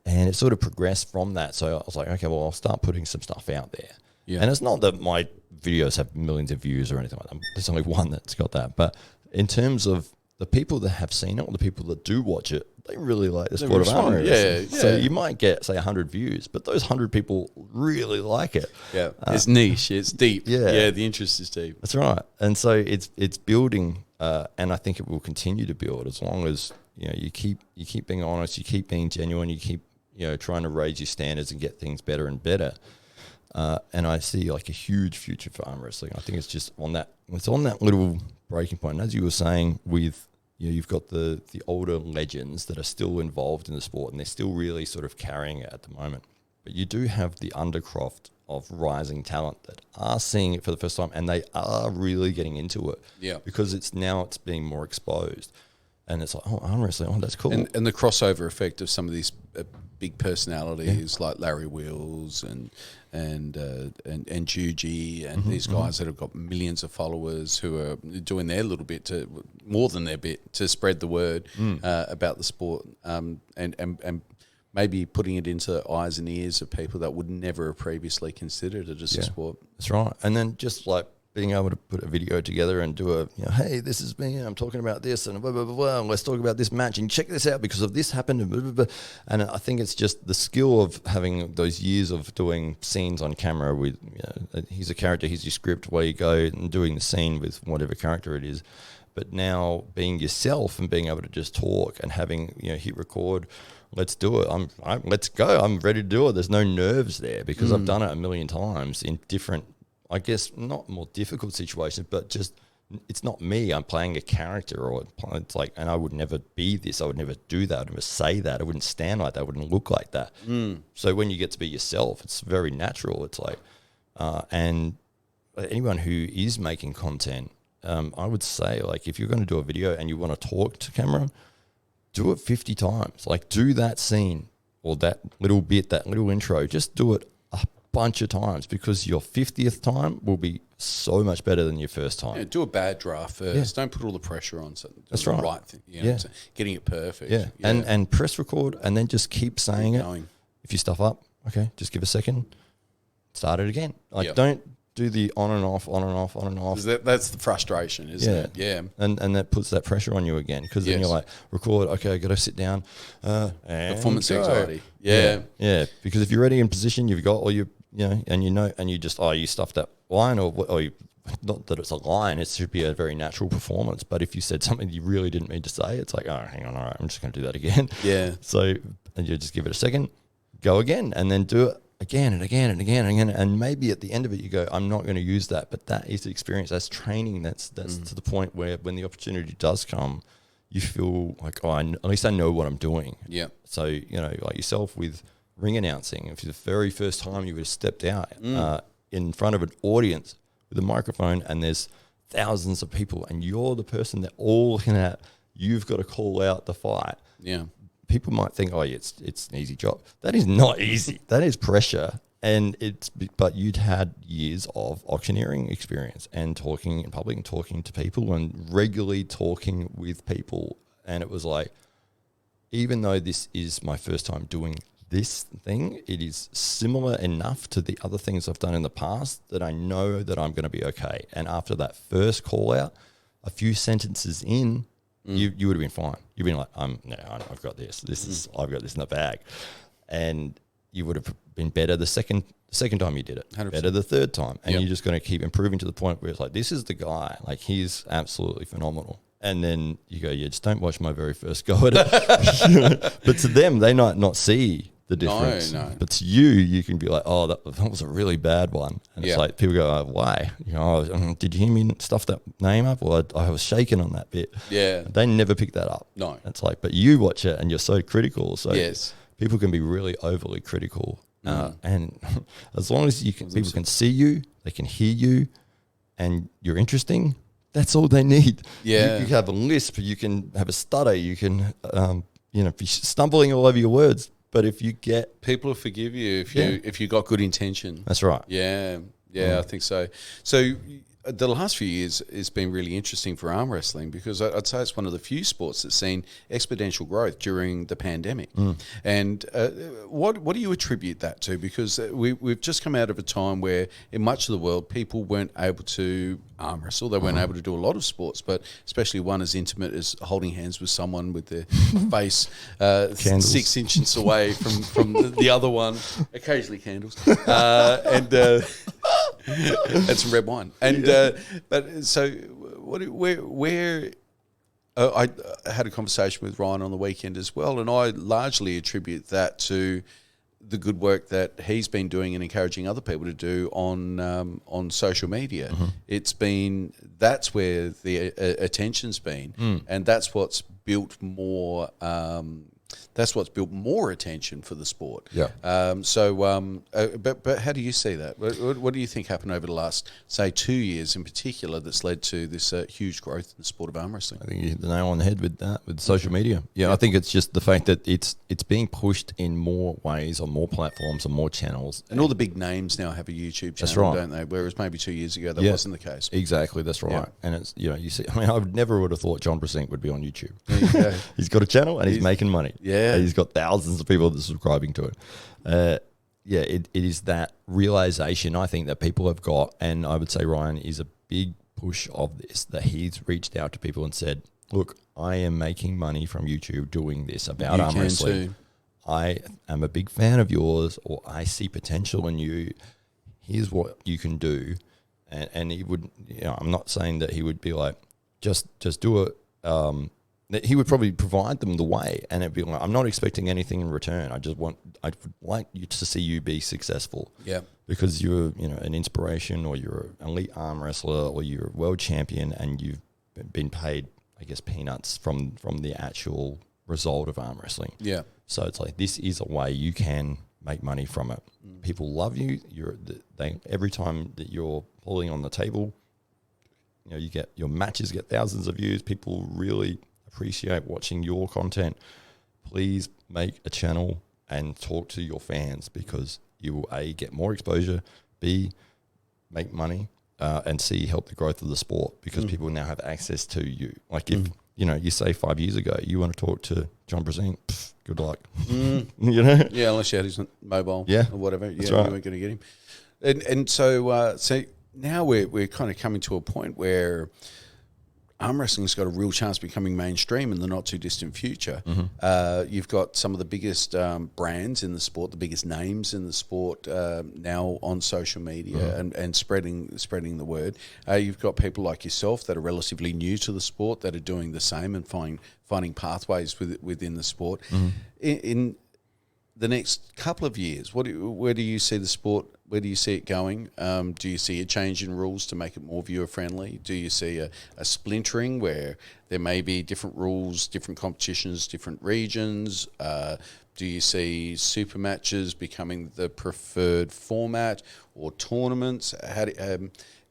and it sort of progressed from that. So I was like, okay, well, I'll start putting some stuff out there, and it's not that my videos have millions of views or anything like that. There's only one that's got that, but in terms of the people that have seen it, or the people that do watch it, they really like the sport of arm respond. wrestling. Yeah. So you might get, say, 100 views, but those 100 people really like it. Yeah, it's niche, it's deep. Yeah. The interest is deep. That's right. And so it's building, and I think it will continue to build as long as you keep being honest, you keep being genuine, you keep trying to raise your standards and get things better and better. And I see like a huge future for arm wrestling. I think it's just on that little breaking point. And as you were saying, with you've got the older legends that are still involved in the sport, and they're still really sort of carrying it at the moment. But you do have the undercroft of rising talent that are seeing it for the first time, and they are really getting into it. Yeah, because it's being more exposed, and it's like, arm wrestling, that's cool. And the crossover effect of some of these big personalities like Larry Wheels and Juji and these guys that have got millions of followers who are doing their little bit more than their bit to spread the word about the sport, and maybe putting it into the eyes and ears of people that would never have previously considered it as a sport. That's right. And then just like being able to put a video together and do hey, this is me, I'm talking about this, and blah, blah, blah, blah, let's talk about this match, and check this out because of this happened, and blah, blah, blah. And I think it's just the skill of having those years of doing scenes on camera with, he's a character, he's your script, where you go and doing the scene with whatever character it is. But now being yourself and being able to just talk and having, hit record, let's do it. Let's go. I'm ready to do it. There's no nerves there because I've done it a million times in different, I guess, not more difficult situations, but just it's not me. I'm playing a character, or it's like, and I would never be this. I would never do that. I would never say that. I wouldn't stand like that. I wouldn't look like that. So when you get to be yourself, it's very natural. It's like, and anyone who is making content, I would say, like, if you're going to do a video and you want to talk to camera, do it 50 times. Like, do that scene or that little bit, that little intro. Just do it a bunch of times, because your 50th time will be so much better than your first time. Yeah, do a bad draft first. Don't put all the pressure on. That's the right. Thing. So getting it perfect. Yeah. And press record and then just keep saying it. If you stuff up, okay, just give a second. Start it again. Like, don't do the on and off, on and off, on and off. That's the frustration, isn't it? Yeah. And that puts that pressure on you again, because then you're like, record, okay, I got to sit down. And performance go. anxiety. Yeah. Because if you're already in position, you've got all your, and you just, you stuffed that line, or you, not that it's a line, it should be a very natural performance. But if you said something you really didn't mean to say, it's like, oh, hang on, all right, I'm just going to do that again. Yeah. So, and you just give it a second, go again, and then do it again and again and again and again, and maybe at the end of it you go, I'm not going to use that, but that is the experience, that's training, that's to the point where when the opportunity does come, you feel like, at least I know what I'm doing. Yeah. So, like yourself with ring announcing, if it's the very first time you would have stepped out in front of an audience with a microphone and there's thousands of people and you're the person they're all looking at, you've got to call out the fight. Yeah. People might think, it's an easy job. That is not easy. That is pressure. But you'd had years of auctioneering experience and talking in public and talking to people and regularly talking with people. And it was like, even though this is my first time doing this thing, it is similar enough to the other things I've done in the past that I know that I'm going to be okay. And after that first call out, a few sentences in, you would have been fine. You've been like, I've got this. I've got this in the bag, and you would have been better the second time you did it. 100%. Better the third time, and you're just going to keep improving to the point where it's like, this is the guy. Like, he's absolutely phenomenal. And then you go, just don't watch my very first go at it. But to them, they might not see the difference. No. But to you, you can be like, that was a really bad one. And it's like, people go, why? Did you hear me stuff that name up? Or I was shaking on that bit. Yeah. They never pick that up. No. It's like, but you watch it and you're so critical. So yes. People can be really overly critical. And as long as people can see you, they can hear you, and you're interesting, that's all they need. Yeah. You can have a lisp, you can have a stutter, you can, be stumbling all over your words. But if you get... People will forgive you if you got good intention. That's right. Yeah, I think so. So the last few years has been really interesting for arm wrestling because I'd say it's one of the few sports that's seen exponential growth during the pandemic. And what do you attribute that to? Because we've just come out of a time where in much of the world people weren't able to arm wrestle. They weren't able to do a lot of sports, but especially one as intimate as holding hands with someone with their face 6 inches away from the other one. Occasionally candles. And some red wine. And but so where I had a conversation with Ryan on the weekend as well, and I largely attribute that to the good work that he's been doing and encouraging other people to do on social media. That's where the attention's been, and that's what's built more. That's what's built more attention for the sport. Yeah. But how do you see that? What do you think happened over the last, say, 2 years in particular that's led to this huge growth in the sport of arm wrestling? I think you hit the nail on the head with that, with social media. Yeah, I think it's just the fact that it's being pushed in more ways, on more platforms, on more channels. And all the big names now have a YouTube channel, that's right, don't they? Whereas maybe 2 years ago that wasn't the case. Exactly, that's right. Yeah. And it's, you see, I mean, I never would have thought John Brasink would be on YouTube. There you go. He's got a channel and he's making money. Yeah. And he's got thousands of people that are subscribing to it. It is that realization I think that people have got, and I would say Ryan is a big push of this, that he's reached out to people and said, look, I am making money from YouTube doing this about arm wrestling. Too. I am a big fan of yours, or I see potential in you. Here's what you can do. And he would, I'm not saying that he would be like, just do it. He would probably provide them the way, and it'd be like, I'm not expecting anything in return. I'd like you to see you be successful. Yeah. Because you're, an inspiration, or you're an elite arm wrestler, or you're a world champion, and you've been paid, I guess, peanuts from the actual result of arm wrestling. Yeah. So it's like, this is a way you can make money from it. People love you. Every time that you're pulling on the table, you get your matches get thousands of views. People really appreciate watching your content. Please make a channel and talk to your fans, because you will A, get more exposure, B, make money, and C, help the growth of the sport, because people now have access to you. Like if you say 5 years ago you want to talk to John Brasink, good luck. Yeah, unless you had his mobile, or whatever. That's right. right. You weren't going to get him. And so now we're kind of coming to a point where arm wrestling's got a real chance of becoming mainstream in the not too distant future. You've got some of the biggest brands in the sport, the biggest names in the sport now on social media and spreading the word. You've got people like yourself that are relatively new to the sport that are doing the same and finding pathways within the sport. In the next couple of years, where do you see the sport? Where do you see it going? Do you see a change in rules to make it more viewer-friendly? Do you see a splintering where there may be different rules, different competitions, different regions? Do you see super matches becoming the preferred format, or tournaments?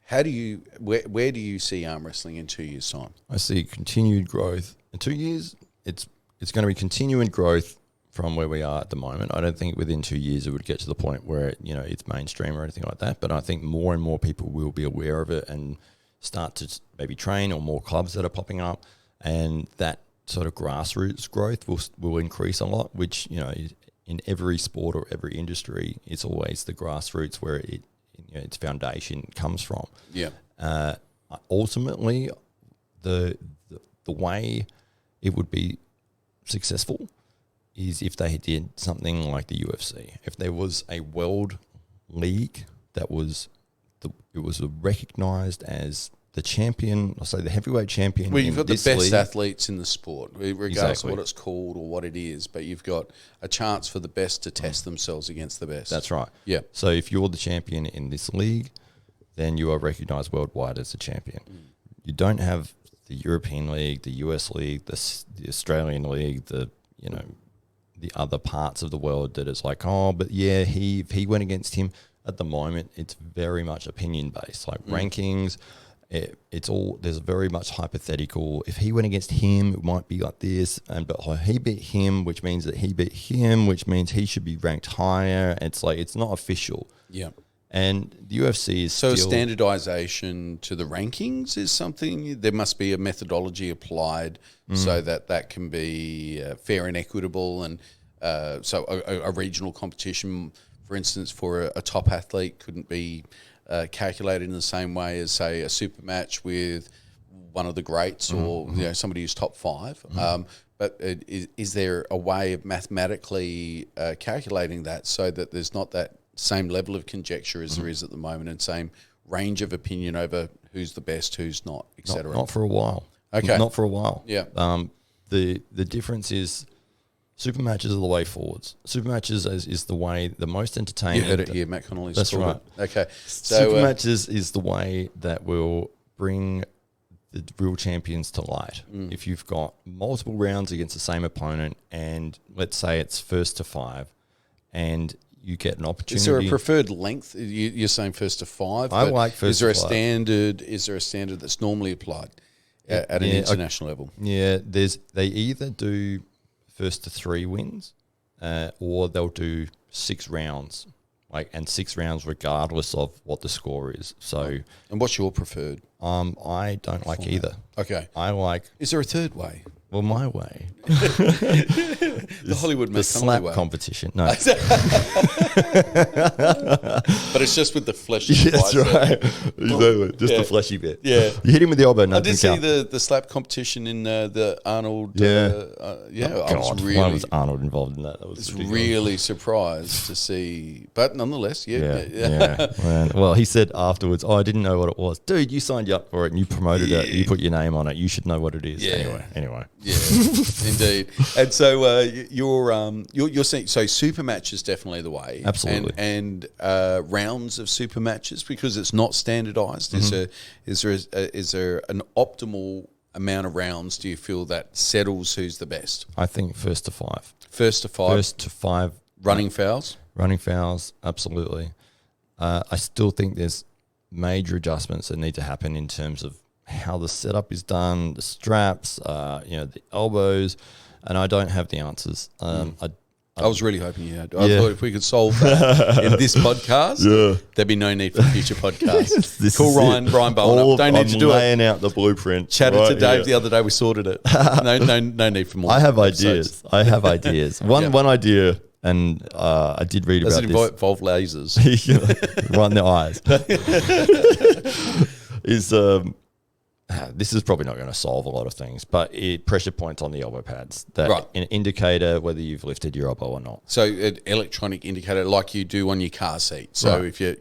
Where do you see arm wrestling in 2 years' time? I see continued growth. In 2 years, it's going to be continuing growth from where we are at the moment. I don't think within 2 years it would get to the point where it's mainstream or anything like that, but I think more and more people will be aware of it and start to maybe train, or more clubs that are popping up, and that sort of grassroots growth will increase a lot, which in every sport or every industry, it's always the grassroots where its foundation comes from. Yeah. Ultimately, the way it would be successful is if they did something like the UFC. If there was a world league that was recognised as the champion, I'll say the heavyweight champion. Well, you've got the best league. Athletes in the sport, regardless of what it's called or what it is, but you've got a chance for the best to test themselves against the best. That's right. Yeah. So if you're the champion in this league, then you are recognised worldwide as a champion. You don't have the European League, the US League, the Australian League, the other parts of the world that it's like, if he went against him. At the moment, it's very much opinion based, like rankings. It's all, there's very much hypothetical. If he went against him, it might be like this, but he beat him, which means that he beat him, which means he should be ranked higher. It's like, it's not official. Yeah. And the UFC is So still... standardization to the rankings is something, there must be a methodology applied so that can be fair and equitable. And so a regional competition, for instance, for a top athlete couldn't be calculated in the same way as, say, a super match with one of the greats or somebody who's top 5. But is there a way of mathematically calculating that so that there's not that same level of conjecture as there is at the moment, and same range of opinion over who's the best, who's not, etc.? Not for a while. Okay. Not for a while. Yeah. The difference is super matches are the way forwards. Super matches is the way, the most entertaining. You heard it here, Matt Connelly's That's called right. it. Okay. So, super matches is the way that will bring the real champions to light. If you've got multiple rounds against the same opponent, and let's say it's 1st to 5, and you get an opportunity. Is there a preferred length? You're saying 1st to 5. I like 1st to 5. Is there a standard? Is there a standard that's normally applied at an international level? Yeah, they either do 1st to 3 wins, or they'll do 6 rounds, and 6 rounds regardless of what the score is. So, and what's your preferred? I don't like either. Okay. I like, Is there a third way? well, my way. The Hollywood The Matt Connelly slap way. competition. No. But it's just with the fleshy That's bicep. right. Exactly. Just Yeah. the fleshy bit. Yeah. You hit him with the elbow. I Nothing did see count. the slap competition in the Arnold. Yeah. I was God, why really, was Arnold involved in that? That was ridiculous. really surprised to see. But nonetheless, Yeah. Man. Well, he said afterwards, "Oh, I didn't know what it was, dude. You signed you up for it, and you promoted it. You put your name on it. You should know what it is." Yeah. Anyway. Yeah, indeed. And so you're saying, so super match is definitely the way. Absolutely. And rounds of super matches, because it's not standardized. Is there an optimal amount of rounds? Do you feel that settles who's the best? I think 1st to 5. 1st to 5. 1st to 5. Running fouls. Running fouls, absolutely. I still think there's major adjustments that need to happen in terms of how the setup is done, the straps, the elbows, and I don't have the answers. I was really hoping you had. I thought if we could solve that in this podcast, there'd be no need for future podcasts. Call Ryan Bowen up. Don't need to do it. Laying out the blueprint. Chatted to Dave the other day. We sorted it. No need for more. I have episodes. ideas. One idea, and I did read Does about it this. involve lasers? Right in the eyes. This is probably not going to solve a lot of things, but pressure points on the elbow pads. That Right. an indicator whether you've lifted your elbow or not. So an electronic indicator like you do on your car seat. So Right. if you,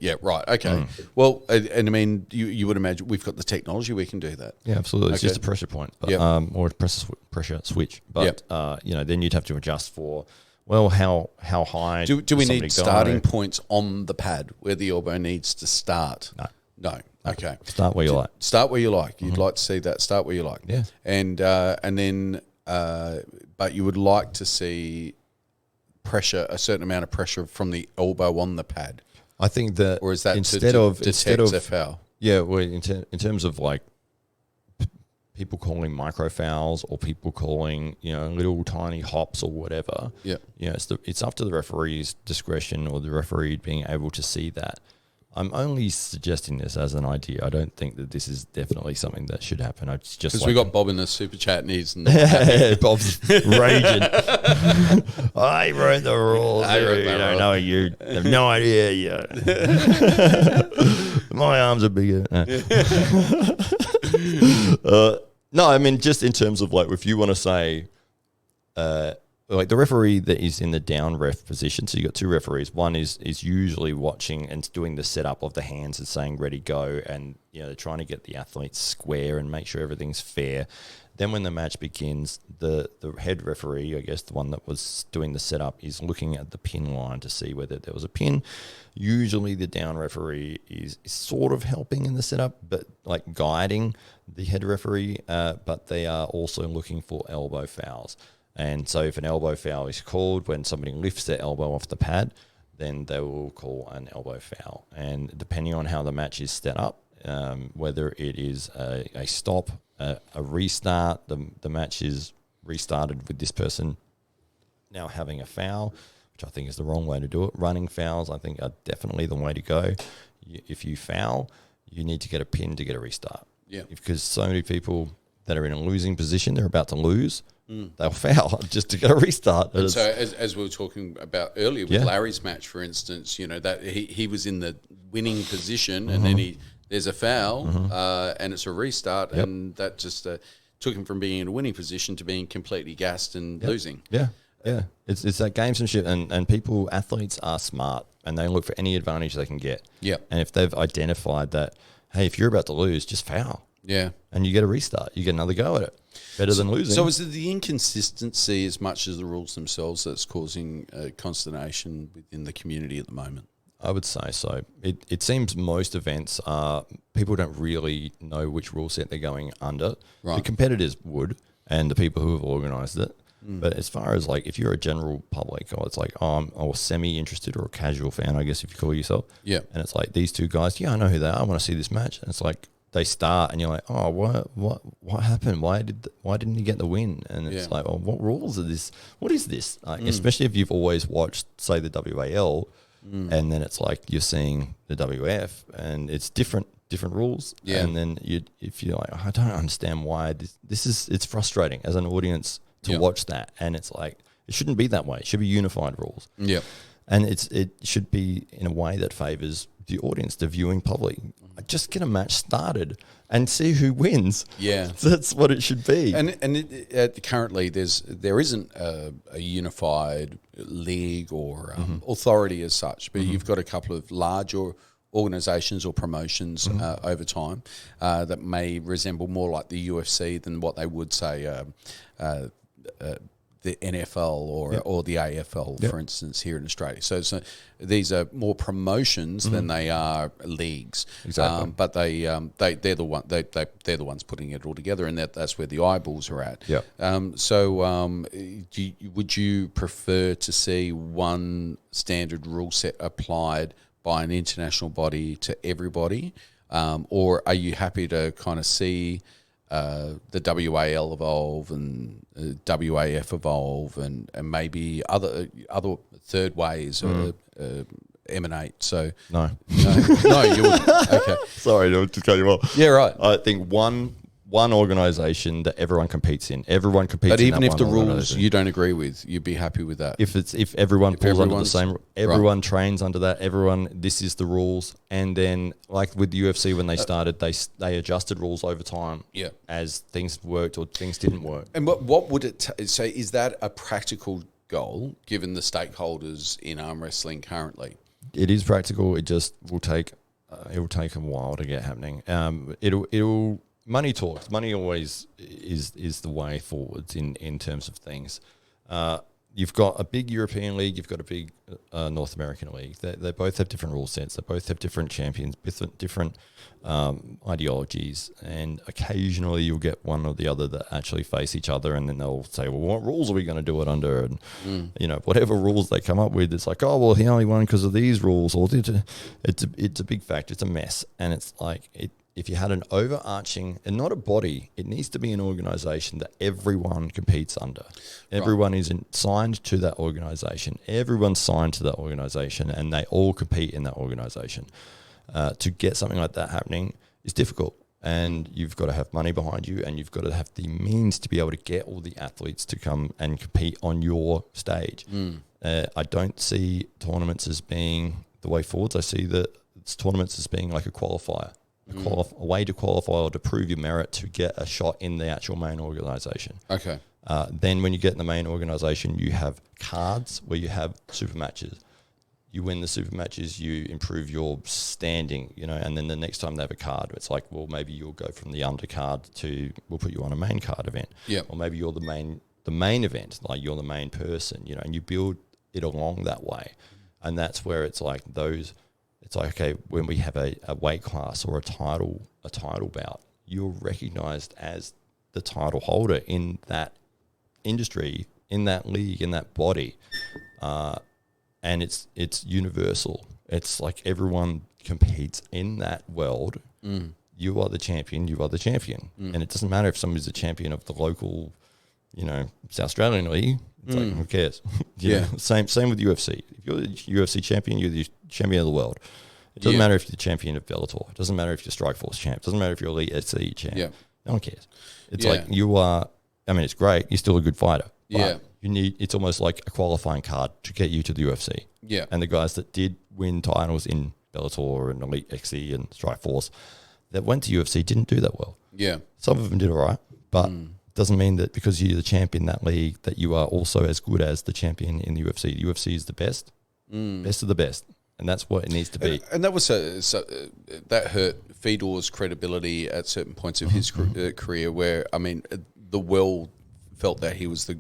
okay. Well, and I mean, you would imagine we've got the technology, we can do that. Yeah, absolutely. It's Okay. just a pressure point, but, Yep. or a pressure switch. But then you'd have to adjust for how high. Do we does somebody need go? starting points on the pad where the elbow needs to start? No. Okay. Start where you like. Start where you like. You'd like to see that. Start where you like. Yeah. And then, but you would like to see pressure, a certain amount of pressure from the elbow on the pad. I think that, Or is that instead to of detect a foul? Yeah, well, in terms of like people calling micro fouls or people calling little tiny hops or whatever. Yeah. It's up to the referee's discretion or the referee being able to see that. I'm only suggesting this as an idea. I don't think that this is definitely something that should happen. It's just Because we got Bob in the super chat and he's Bob's raging. I wrote the rules. I wrote the rules. No, you have no idea. Yeah. My arms are bigger. No, I mean, just in terms of if you want to say, the referee that is in the down ref position, so you got 2 referees. One is usually watching and doing the setup of the hands and saying ready, go, and they're trying to get the athletes square and make sure everything's fair. Then when the match begins, the head referee, I guess the one that was doing the setup, is looking at the pin line to see whether there was a pin. Usually the down referee is sort of helping in the setup, but guiding the head referee, but they are also looking for elbow fouls. And so if an elbow foul is called when somebody lifts their elbow off the pad, then they will call an elbow foul. And depending on how the match is set up, whether it is a stop, a restart, the match is restarted with this person now having a foul, which I think is the wrong way to do it. Running fouls, I think, are definitely the way to go. If you foul, you need to get a pin to get a restart. Yeah. Because so many people that are in a losing position, they're about to lose, they'll foul just to get a restart. And so as we were talking about earlier with Larry's match, for instance, that he was in the winning position and then there's a foul and it's a restart and that just took him from being in a winning position to being completely gassed and losing. Yeah. Yeah, it's that gamesmanship, and athletes are smart, and they look for any advantage they can get. Yeah, and if they've identified that, hey, if you're about to lose, just foul. Yeah, and you get a restart. You get another go at it. Better than losing. So is it the inconsistency as much as the rules themselves that's causing consternation within the community at the moment? I would say so. It seems most events people don't really know which rule set they're going under. Right. The competitors would, and the people who have organised it. But as far as like if you're a general public, or it's like I'm a semi-interested or a casual fan, I guess if you call yourself. Yeah. And it's like these two guys. Yeah, I know who they are. I want to see this match. And it's like they start, and you're like, oh, what happened? Why didn't he get the win? And it's like, oh, what rules are this? What is this? Like, especially if you've always watched, say, the WAL, and then it's like you're seeing the WF, and it's different rules. Yeah. And then if you're like, I don't understand why it's frustrating as an audience to watch that, and it's like it shouldn't be that way. It should be unified rules. Yeah, and it should be in a way that favors the audience, the viewing public. Just get a match started and see who wins. Yeah, that's what it should be. And currently there isn't a unified league or authority as such, but you've got a couple of larger organisations or promotions over time that may resemble more like the UFC than what they would say the NFL or the AFL, for instance, here in Australia. So these are more promotions than they are leagues. Exactly. But they're the ones putting it all together, and that's where the eyeballs are at. Yeah. Would you prefer to see one standard rule set applied by an international body to everybody, or are you happy to kind of see the WAL evolve and WAF evolve and maybe other third ways emanate? So no, you wouldn't. Okay, sorry to cut you off. Yeah, right. I think one organisation that everyone competes in. Everyone competes. But in even that if the one rules you don't agree with, you'd be happy with that. If everyone falls under the same, everyone trains under that. Everyone, this is the rules. And then, like with the UFC, when they started, they adjusted rules over time. Yeah. As things worked or things didn't work. And what would it say? Is that a practical goal given the stakeholders in arm wrestling currently? It is practical. It just will take. It will take a while to get happening. It'll. Money talks. Money always is the way forwards in terms of things. You've got a big European league. You've got a big North American league. They both have different rule sets. They both have different champions, different ideologies. And occasionally you'll get one or the other that actually face each other, and then they'll say, well, what rules are we going to do it under? And, whatever rules they come up with, it's like, oh, well, he only won because of these rules. Or it's a big fact. It's a mess. And it's like if you had an overarching, and not a body, it needs to be an organisation that everyone competes under. Everyone is signed to that organisation. Everyone's signed to that organisation, and they all compete in that organisation. To get something like that happening is difficult, and you've got to have money behind you, and you've got to have the means to be able to get all the athletes to come and compete on your stage. I don't see tournaments as being the way forwards. I see tournaments as being like a qualifier. A way to qualify or to prove your merit to get a shot in the actual main organisation. Okay. Then when you get in the main organisation, you have cards where you have super matches. You win the super matches, you improve your standing, and then the next time they have a card, it's like, well, maybe you'll go from the undercard to, we'll put you on a main card event. Yeah. Or maybe you're the main event, like you're the main person, and you build it along that way. And that's where it's like it's like, okay, when we have a weight class or a title bout, you're recognised as the title holder in that industry, in that league, in that body, and it's universal. It's like everyone competes in that world. You are the champion. You are the champion, and it doesn't matter if somebody's a champion of the local, South Australian league. It's like, who cares? You know, same with UFC. If you're the UFC champion, you're the champion of the world. It doesn't matter if you're the champion of Bellator. It doesn't matter if you're Strikeforce champ. It doesn't matter if you're Elite SE champ. Yeah. No one cares. It's like you are. I mean, it's great. You're still a good fighter. Yeah. You need. It's almost like a qualifying card to get you to the UFC. Yeah. And the guys that did win titles in Bellator and Elite XE and Strikeforce that went to UFC didn't do that well. Yeah. Some of them did all right, but it doesn't mean that because you're the champion in that league that you are also as good as the champion in the UFC. The UFC is the best, best of the best. And that's what it needs to be. And that was that hurt Fedor's credibility at certain points of his career where, I mean, the world felt that he was the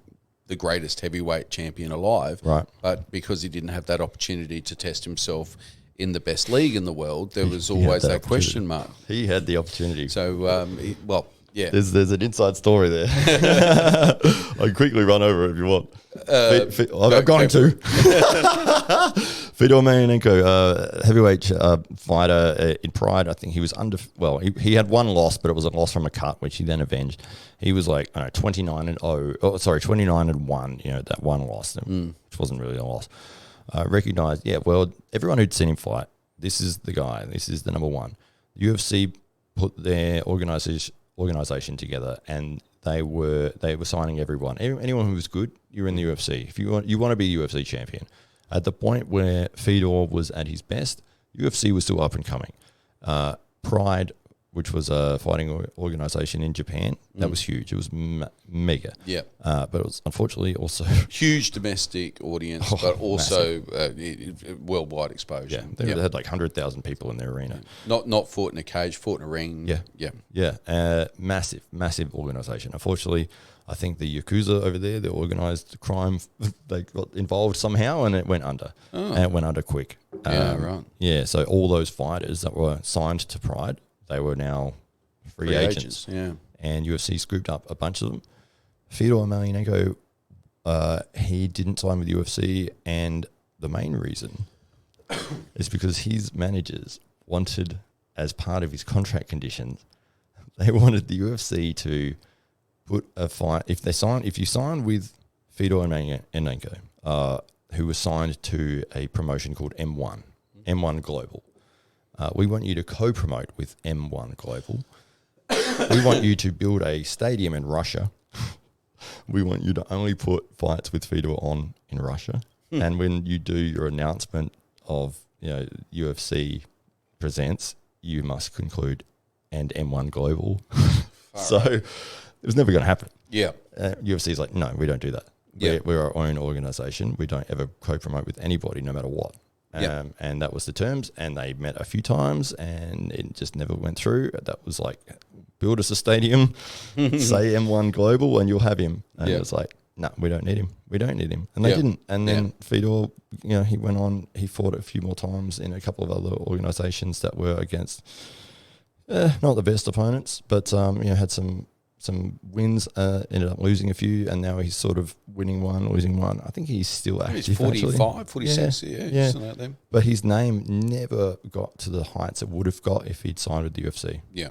greatest heavyweight champion alive. Right. But because he didn't have that opportunity to test himself in the best league in the world, there was always that question mark. He had the opportunity. So, yeah. There's an inside story there. I can quickly run over it if you want. I'm going to. Fedor Emelianenko, heavyweight fighter in Pride. I think he was he had one loss, but it was a loss from a cut, which he then avenged. He was like 29-1. You know, that one loss, which wasn't really a loss. Recognized, everyone who'd seen him fight, this is the guy. This is the number one. UFC put their organization together, and they were signing everyone. Anyone who was good, you're in the UFC. If you want to be UFC champion. At the point where Fedor was at his best, UFC was still up and coming. Pride, which was a fighting organization in Japan, that was huge. It was mega. Yeah. But it was unfortunately also huge domestic audience, but also worldwide exposure. Yeah, they had like 100,000 people in their arena. Not fought in a cage, fought in a ring. Yeah. Massive organization. Unfortunately, I think the Yakuza over there, the organized crime, they got involved somehow and it went under. And it went under quick. Right. Yeah, so all those fighters that were signed to Pride, they were now free agents. Yeah. And UFC scooped up a bunch of them. Fedor Emelianenko, he didn't sign with UFC, and the main reason is because his managers wanted, as part of his contract conditions, they wanted the UFC to put a fight. If you sign with Fedor Emelianenko, who was signed to a promotion called M1 Global. We want you to co-promote with M1 Global. We want you to build a stadium in Russia. We want you to only put fights with Fedor on in Russia. And when you do your announcement of UFC presents, you must conclude and M1 Global. So it was never going to happen. Yeah. UFC is like, no, we don't do that. We're our own organization. We don't ever co-promote with anybody, no matter what. And that was the terms, and they met a few times, and it just never went through. That was like, build us a stadium, say M1 Global, and you'll have him. And it was like, no, we don't need him. We don't need him. And they didn't. And then Fedor, he went on, he fought a few more times in a couple of other organizations that were against not the best opponents, but had some wins, ended up losing a few, and now he's sort of winning one, losing one. I think he's still active. He's 45, 46, something like that. But his name never got to the heights it would have got if he'd signed with the UFC. Yeah.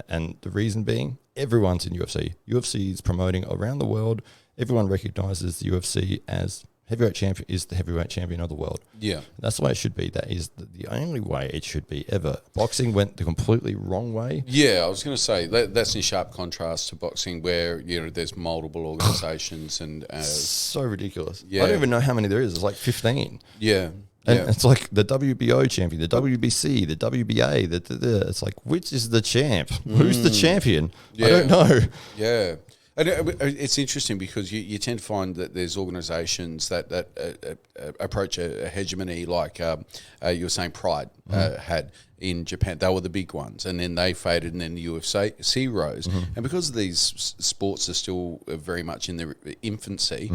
And the reason being, everyone's in UFC. UFC is promoting around the world. Everyone recognizes the UFC as heavyweight champion is the heavyweight champion of the world. Yeah. That's the way it should be. That is the only way it should be ever. Boxing went the completely wrong way. Yeah, I was going to say, that's in sharp contrast to boxing where, there's multiple organisations and... so ridiculous. Yeah. I don't even know how many there is. It's like 15. Yeah. And it's like the WBO champion, the WBC, the WBA. It's like, which is the champ? Who's the champion? Yeah. I don't know. Yeah. And it's interesting because you tend to find that there's organisations that approach a hegemony like you were saying Pride had in Japan. They were the big ones, and then they faded, and then the UFC rose. And because these sports are still very much in their infancy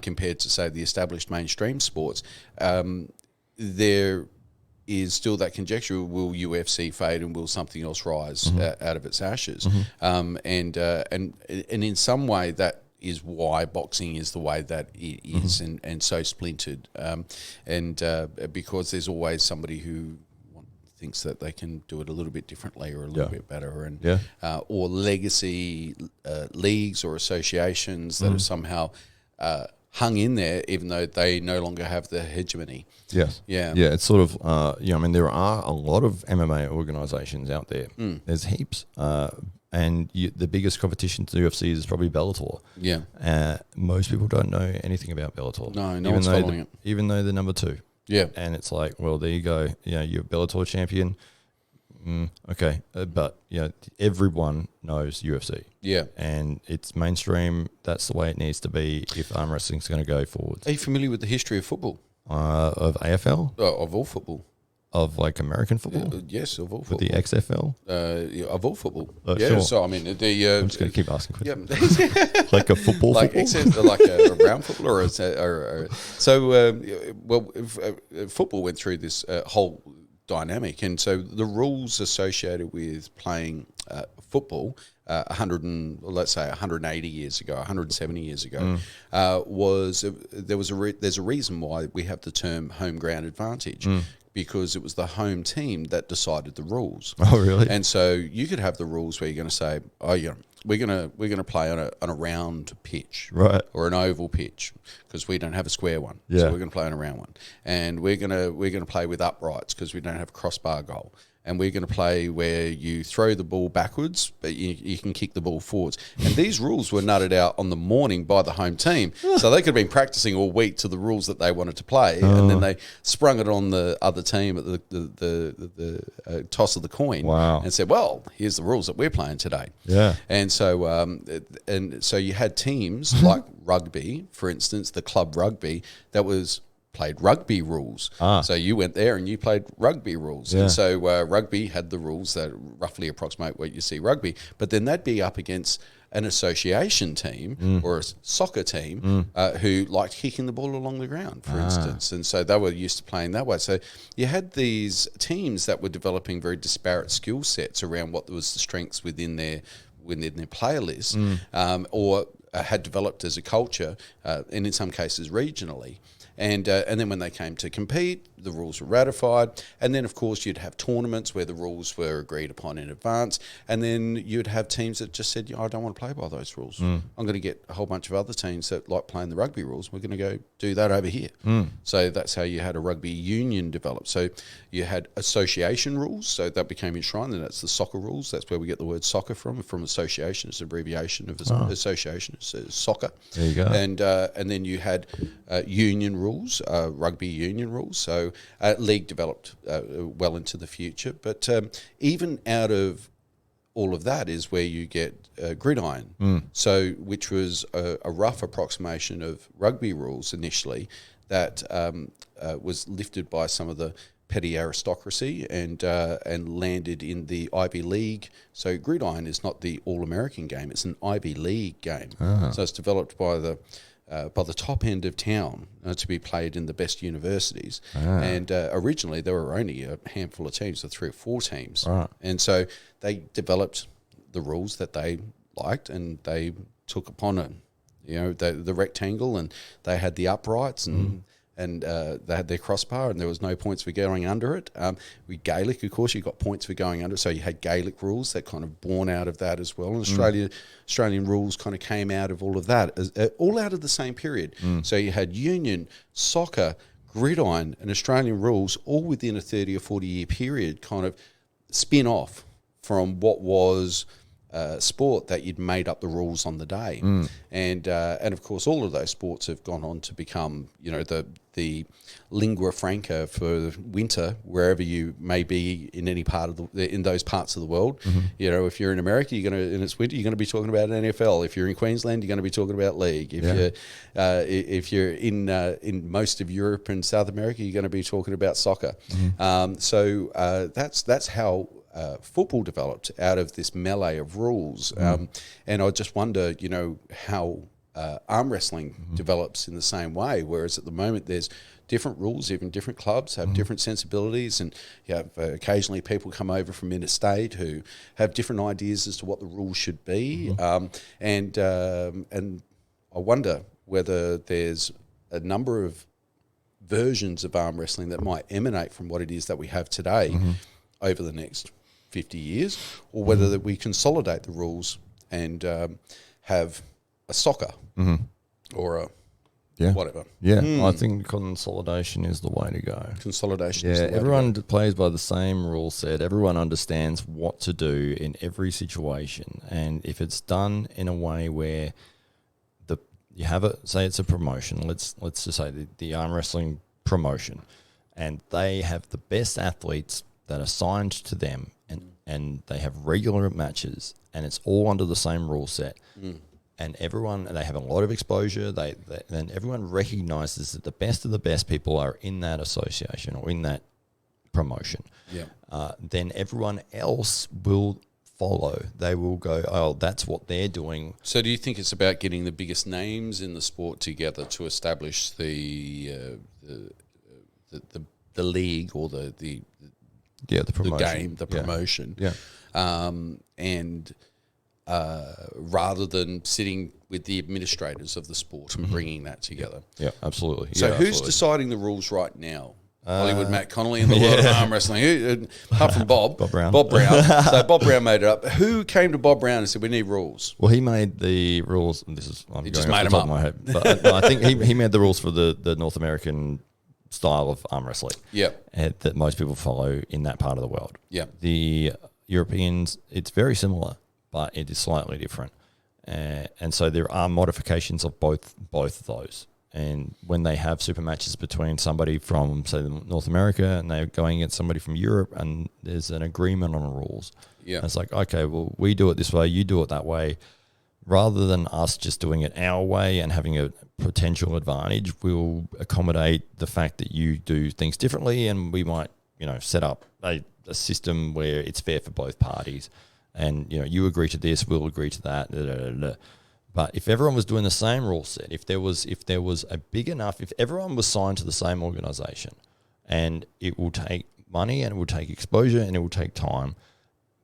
compared to, say, the established mainstream sports, there is still that conjecture: will UFC fade and will something else rise out of its ashes? And in some way, that is why boxing is the way that it is, and so splintered. Because there's always somebody who thinks that they can do it a little bit differently or a little bit better, and or legacy leagues or associations that have somehow hung in there, even though they no longer have the hegemony. Yes. Yeah. Yeah, it's sort of, I mean, there are a lot of MMA organisations out there. There's heaps. And the biggest competition to the UFC is probably Bellator. Yeah. Most people don't know anything about Bellator. No one's following it. Even though they're number 2. Yeah. And it's like, well, there you go. You're a Bellator champion. Okay. But, everyone knows UFC. Yeah. And it's mainstream. That's the way it needs to be if arm wrestling's going to go forward. Are you familiar with the history of football? Of AFL? Of all football. Of like American football? Yes, of all football. With the XFL? Of all football. Sure. So, I mean, I'm just going to keep asking questions. Yeah. Like a football like a round football or football went through this whole dynamic, and so the rules associated with playing football 180 years ago, 170 years ago, there's a reason why we have the term home ground advantage. Because it was the home team that decided the rules. Oh, really? And so you could have the rules where you're going to say, we're going to play on a round pitch, right, or an oval pitch, because we don't have a square one. Yeah. So we're going to play on a round one, and we're going to play with uprights because we don't have a crossbar goal. And we're going to play where you throw the ball backwards, but you can kick the ball forwards. And these rules were nutted out on the morning by the home team. So they could have been practicing all week to the rules that they wanted to play. And then they sprung it on the other team at the toss of the coin. Wow. And said, well, here's the rules that we're playing today. Yeah. And so you had teams like rugby, for instance, the club rugby, that was played rugby rules. So you went there and you played rugby rules. Yeah. And so rugby had the rules that roughly approximate what you see rugby. But then they'd be up against an association team or a soccer team who liked kicking the ball along the ground, for instance. And so they were used to playing that way. So you had these teams that were developing very disparate skill sets around what was the strengths within their player list, or had developed as a culture, and in some cases regionally. And then when they came to compete, the rules were ratified. And then, of course, you'd have tournaments where the rules were agreed upon in advance. And then you'd have teams that just said, I don't want to play by those rules. I'm going to get a whole bunch of other teams that like playing the rugby rules. We're going to go do that over here. So that's how you had a rugby union develop. So you had association rules. So that became enshrined, and that's the soccer rules. That's where we get the word soccer from association. It's an abbreviation of association. It's soccer. There you go. And then you had union rules, rugby union rules. So league developed well into the future. But even out of all of that is where you get gridiron. So which was a rough approximation of rugby rules initially that was lifted by some of the petty aristocracy and landed in the Ivy League. So gridiron is not the All-American game; it's an Ivy League game. So it's developed by the top end of town to be played in the best universities. And originally there were only a handful of teams, so 3 or 4 teams. And so they developed the rules that they liked, and they took upon it, the rectangle, and they had the uprights, and they had their crossbar, and there was no points for going under it. With Gaelic, of course, you got points for going under it, so you had Gaelic rules that kind of born out of that as well. And Australian rules kind of came out of all of that, all out of the same period. So you had union, soccer, gridiron, and Australian rules all within a 30 or 40 year period kind of spin off from what was sport that you'd made up the rules on the day. And of course all of those sports have gone on to become the lingua franca for winter wherever you may be in any part of in those parts of the world. If you're in America, and it's winter, you're going to be talking about NFL. If you're in Queensland, you're going to be talking about league. If you're in most of Europe and South America, you're going to be talking about soccer. So that's how football developed out of this melee of rules. And I just wonder, how arm wrestling develops in the same way, whereas at the moment there's different rules, even different clubs have different sensibilities, and you have occasionally people come over from interstate who have different ideas as to what the rules should be. And I wonder whether there's a number of versions of arm wrestling that might emanate from what it is that we have today over the next 50 years, or whether that we consolidate the rules and have a soccer or whatever. Yeah, I think consolidation is the way to go. Consolidation is the way everyone to go. plays by the same rule set. Everyone understands what to do in every situation. And if it's done in a way where you have it, say it's a promotion, let's just say the arm wrestling promotion, and they have the best athletes that are signed to them, and they have regular matches, and it's all under the same rule set. And they have a lot of exposure. Then everyone recognizes that the best of the best people are in that association or in that promotion. Yeah. Then everyone else will follow. They will go, oh, that's what they're doing. So do you think it's about getting the biggest names in the sport together to establish the league or the promotion. the game, the promotion? Yeah. And rather than sitting with the administrators of the sport and bringing that together. Yeah, absolutely. So who's deciding the rules right now? Hollywood Matt Connelly in the world of arm wrestling. Apart from Bob Brown. So Bob Brown made it up. Who came to Bob Brown and said, we need rules? Well, he made the rules. And this is He just made them up. My head, but I think he made the rules for the North American style of arm wrestling. Yeah. That most people follow in that part of the world. Yeah. The Europeans, it's very similar, but it is slightly different. And so there are modifications of both of those. And when they have super matches between somebody from, say, North America and they're going against somebody from Europe and there's an agreement on the rules. Yeah. And it's like, okay, well, we do it this way, you do it that way. Rather than us just doing it our way and having a potential advantage, we'll accommodate the fact that you do things differently, and we might, set up a system where it's fair for both parties. And, you agree to this, we'll agree to that. Da, da, da, da. But if everyone was doing the same rule set, if there was a big enough, if everyone was signed to the same organisation, and it will take money and it will take exposure and it will take time,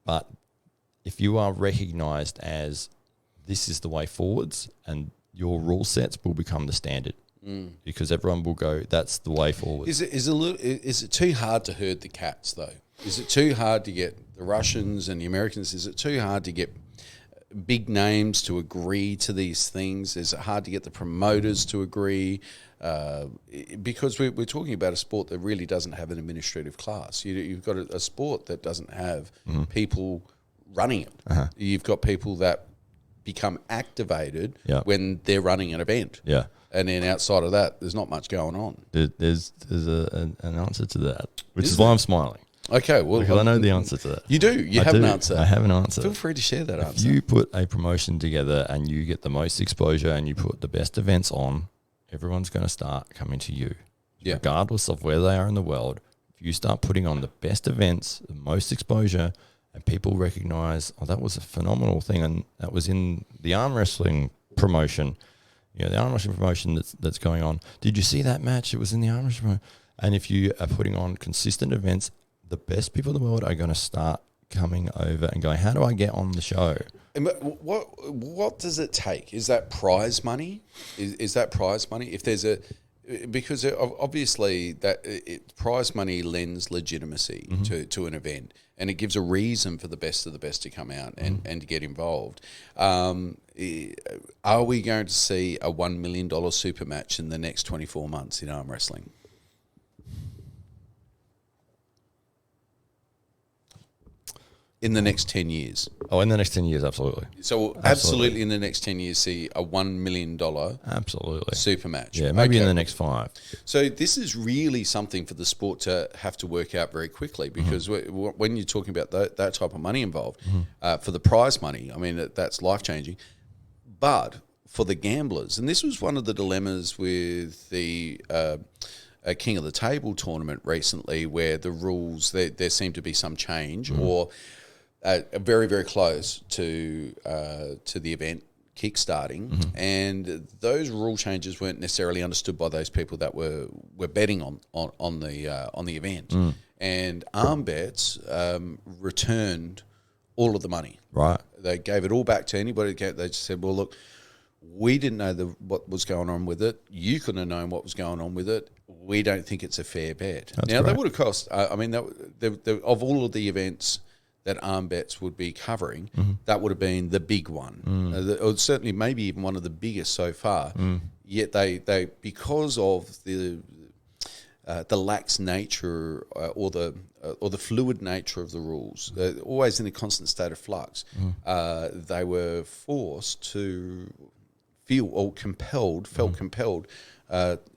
but if you are recognised as this is the way forwards, and your rule sets will become the standard, because everyone will go, that's the way forward. Is it too hard to herd the cats though? Is it too hard to get the Russians and the Americans? Is it too hard to get big names to agree to these things? Is it hard to get the promoters to agree? Because we're talking about a sport that really doesn't have an administrative class. You've got a sport that doesn't have people running it. You've got people that become activated when they're running an event. Yeah. And then outside of that, there's not much going on. There's an answer to that, which is why I'm smiling. Okay, well, because I know the answer to that. You do. You have an answer. I have an answer. Feel free to share that answer. If you put a promotion together and you get the most exposure and you put the best events on, everyone's going to start coming to you, regardless of where they are in the world. If you start putting on the best events, the most exposure, and people recognize, oh, that was a phenomenal thing, and that was in the arm wrestling promotion. The arm wrestling promotion that's going on. Did you see that match? It was in the arm wrestling promotion. And if you are putting on consistent events, the best people in the world are going to start coming over and going, how do I get on the show? What does it take? Is that prize money? Is that prize money? If there's because obviously prize money lends legitimacy to an event, and it gives a reason for the best of the best to come out and to get involved. Are we going to see a $1 million super match in the next 24 months in arm wrestling? In the next 10 years. Oh, in the next 10 years, absolutely. So absolutely in the next 10 years see a $1 million super match. Yeah, maybe in the next 5. So this is really something for the sport to have to work out very quickly, because when you're talking about that type of money involved, for the prize money, I mean, that's life-changing. But for the gamblers, and this was one of the dilemmas with the King of the Table tournament recently, where the rules, there seemed to be some change or very, very close to the event kickstarting, and those rule changes weren't necessarily understood by those people that were betting on the event. And arm bets returned all of the money. Right. They gave it all back to anybody. They just said, well, look, we didn't know what was going on with it. You couldn't have known what was going on with it. We don't think it's a fair bet. That would have cost, of all of the events that arm bets would be covering, that would have been the big one. Or certainly maybe even one of the biggest so far. yet they because of the lax nature or the fluid nature of the rules, always in a constant state of flux, they were forced to felt compelled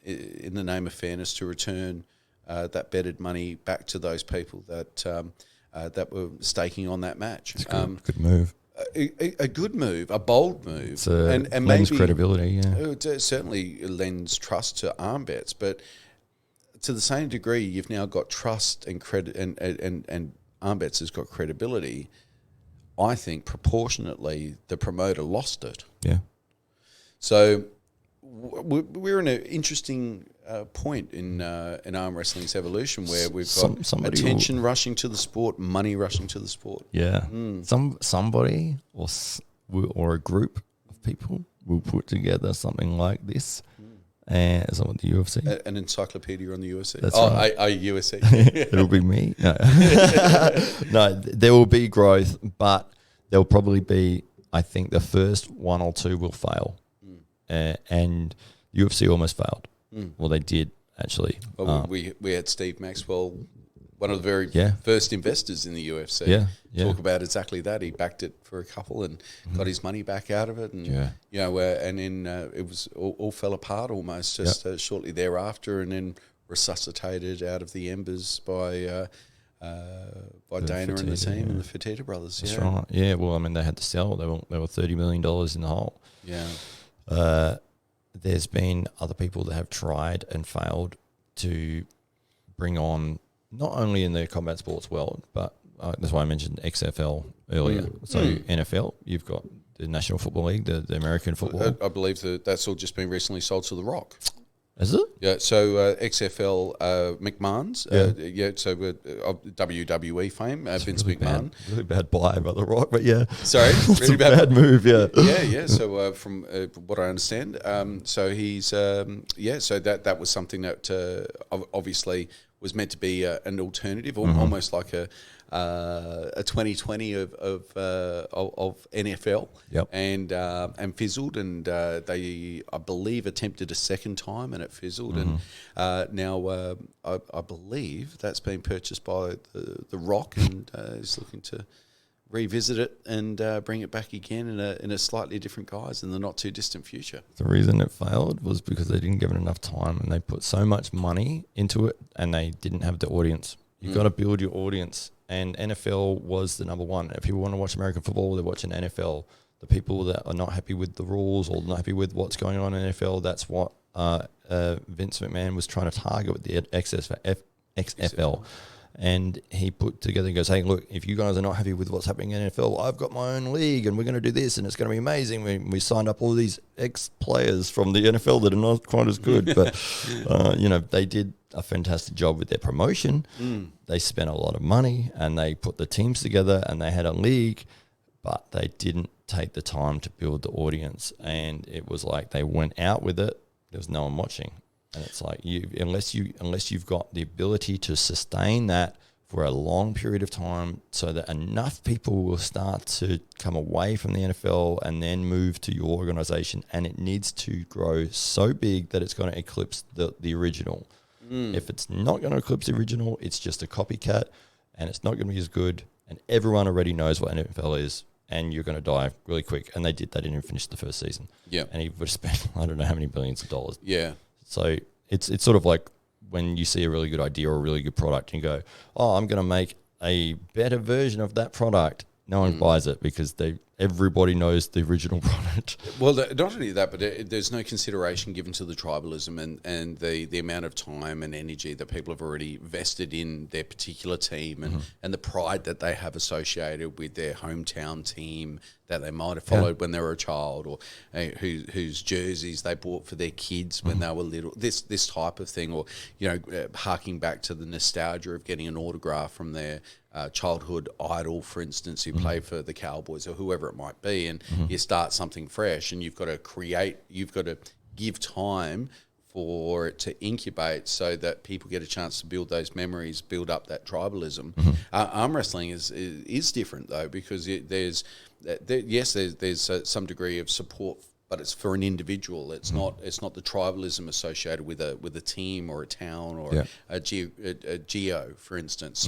in the name of fairness to return that betted money back to those people that were staking on that match. It's good move. A good move, a bold move, and lends credibility. Yeah, it certainly lends trust to arm bets, but to the same degree, you've now got trust and credit, and arm bets has got credibility. I think proportionately, the promoter lost it. Yeah. So we're in an interesting point in arm wrestling's evolution where we've got attention rushing to the sport, money rushing to the sport. Yeah. Somebody or a group of people will put together something like this. And some of the UFC. An encyclopedia on the UFC. That's right. UFC. It'll be me. No. No, there will be growth, but there'll probably be, I think the first one or two will fail. And UFC almost failed. Well, they did, actually. Well, we had Steve Maxwell, one of the very first investors in the UFC, talk about exactly that. He backed it for a couple and got his money back out of it, and and then it was all fell apart almost just shortly thereafter, and then resuscitated out of the embers by Dana and the team and the Fertitta brothers. That's right. Yeah. Well, I mean, they had to sell. They were $30 million in the hole. Yeah. There's been other people that have tried and failed to bring on, not only in the combat sports world, but that's why I mentioned XFL earlier. So NFL, you've got the National Football League, the American football. I believe that's all just been recently sold to The Rock. Is it? Yeah, so XFL McMahon's, so WWE fame, Vince McMahon. Really bad buy by The Rock, but yeah. Sorry? Really bad move, yeah. Yeah, so from what I understand, so he's, so that was something that obviously was meant to be an alternative, almost like a 2020 of NFL, and fizzled, and they, I believe, attempted a second time and it fizzled, and now I believe that's been purchased by the Rock, and is looking to revisit it and bring it back again in a slightly different guise in the not too distant future. The reason it failed was because they didn't give it enough time, and they put so much money into it, and they didn't have the audience. You've got to build your audience, and NFL was the number one. If people want to watch American football, they're watching NFL. The people that are not happy with the rules or not happy with what's going on in NFL, that's what Vince McMahon was trying to target with the XFL. And he put together and goes, hey, look, if you guys are not happy with what's happening in NFL, I've got my own league and we're going to do this and it's going to be amazing. We signed up all these ex-players from the NFL that are not quite as good. But, they did a fantastic job with their promotion. They spent a lot of money and they put the teams together and they had a league, but they didn't take the time to build the audience. And it was like they went out with it. There was no one watching. And it's like unless you've got the ability to sustain that for a long period of time, so that enough people will start to come away from the NFL and then move to your organization, and it needs to grow so big that it's going to eclipse the original. If it's not going to eclipse the original, it's just a copycat, and it's not going to be as good. And everyone already knows what NFL is, and you're going to die really quick. And they did. They didn't even finish the first season. Yeah, and he would have spent I don't know how many billions of dollars. Yeah. So it's sort of like when you see a really good idea or a really good product and you go, oh, I'm going to make a better version of that product. No one buys it because everybody knows the original product. Well, not only that, but there's no consideration given to the tribalism and the amount of time and energy that people have already vested in their particular team and the pride that they have associated with their hometown team that they might have followed when they were a child, or whose jerseys they bought for their kids when they were little. This type of thing, or harking back to the nostalgia of getting an autograph from their childhood idol, for instance, who played for the Cowboys or whoever it might be, and you start something fresh, and you've got to give time for it to incubate so that people get a chance to build those memories, build up that tribalism. Arm wrestling is different though, because there's some degree of support but it's for an individual. It's not the tribalism associated with a team or a town or a geo, for instance.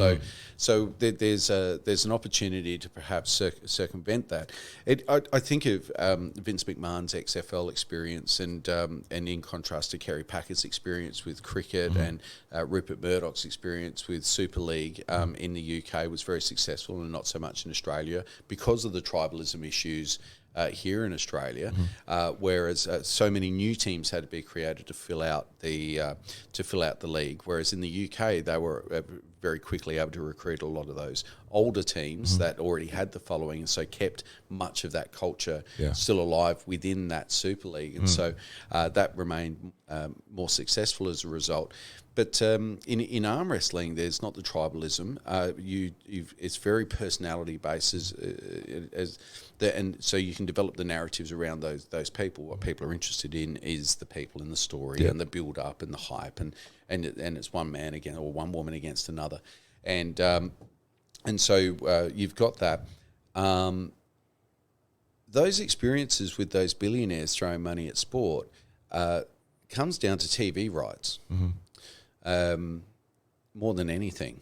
So there's an opportunity to perhaps circumvent that. I think of Vince McMahon's XFL experience, and in contrast to Kerry Packett's experience with cricket, and Rupert Murdoch's experience with Super League in the UK was very successful, and not so much in Australia because of the tribalism issues here in Australia, whereas so many new teams had to be created to fill out the league. Whereas in the UK, they were very quickly able to recruit a lot of those older teams that already had the following, and so kept much of that culture still alive within that Super League, and so that remained more successful as a result. But in arm wrestling, there's not the tribalism. It's very personality based, and so you can develop the narratives around those people. What people are interested in is the people in the story and the build up and the hype, and it's one man against or one woman against another, and so you've got that. Those experiences with those billionaires throwing money at sport comes down to TV rights. More than anything.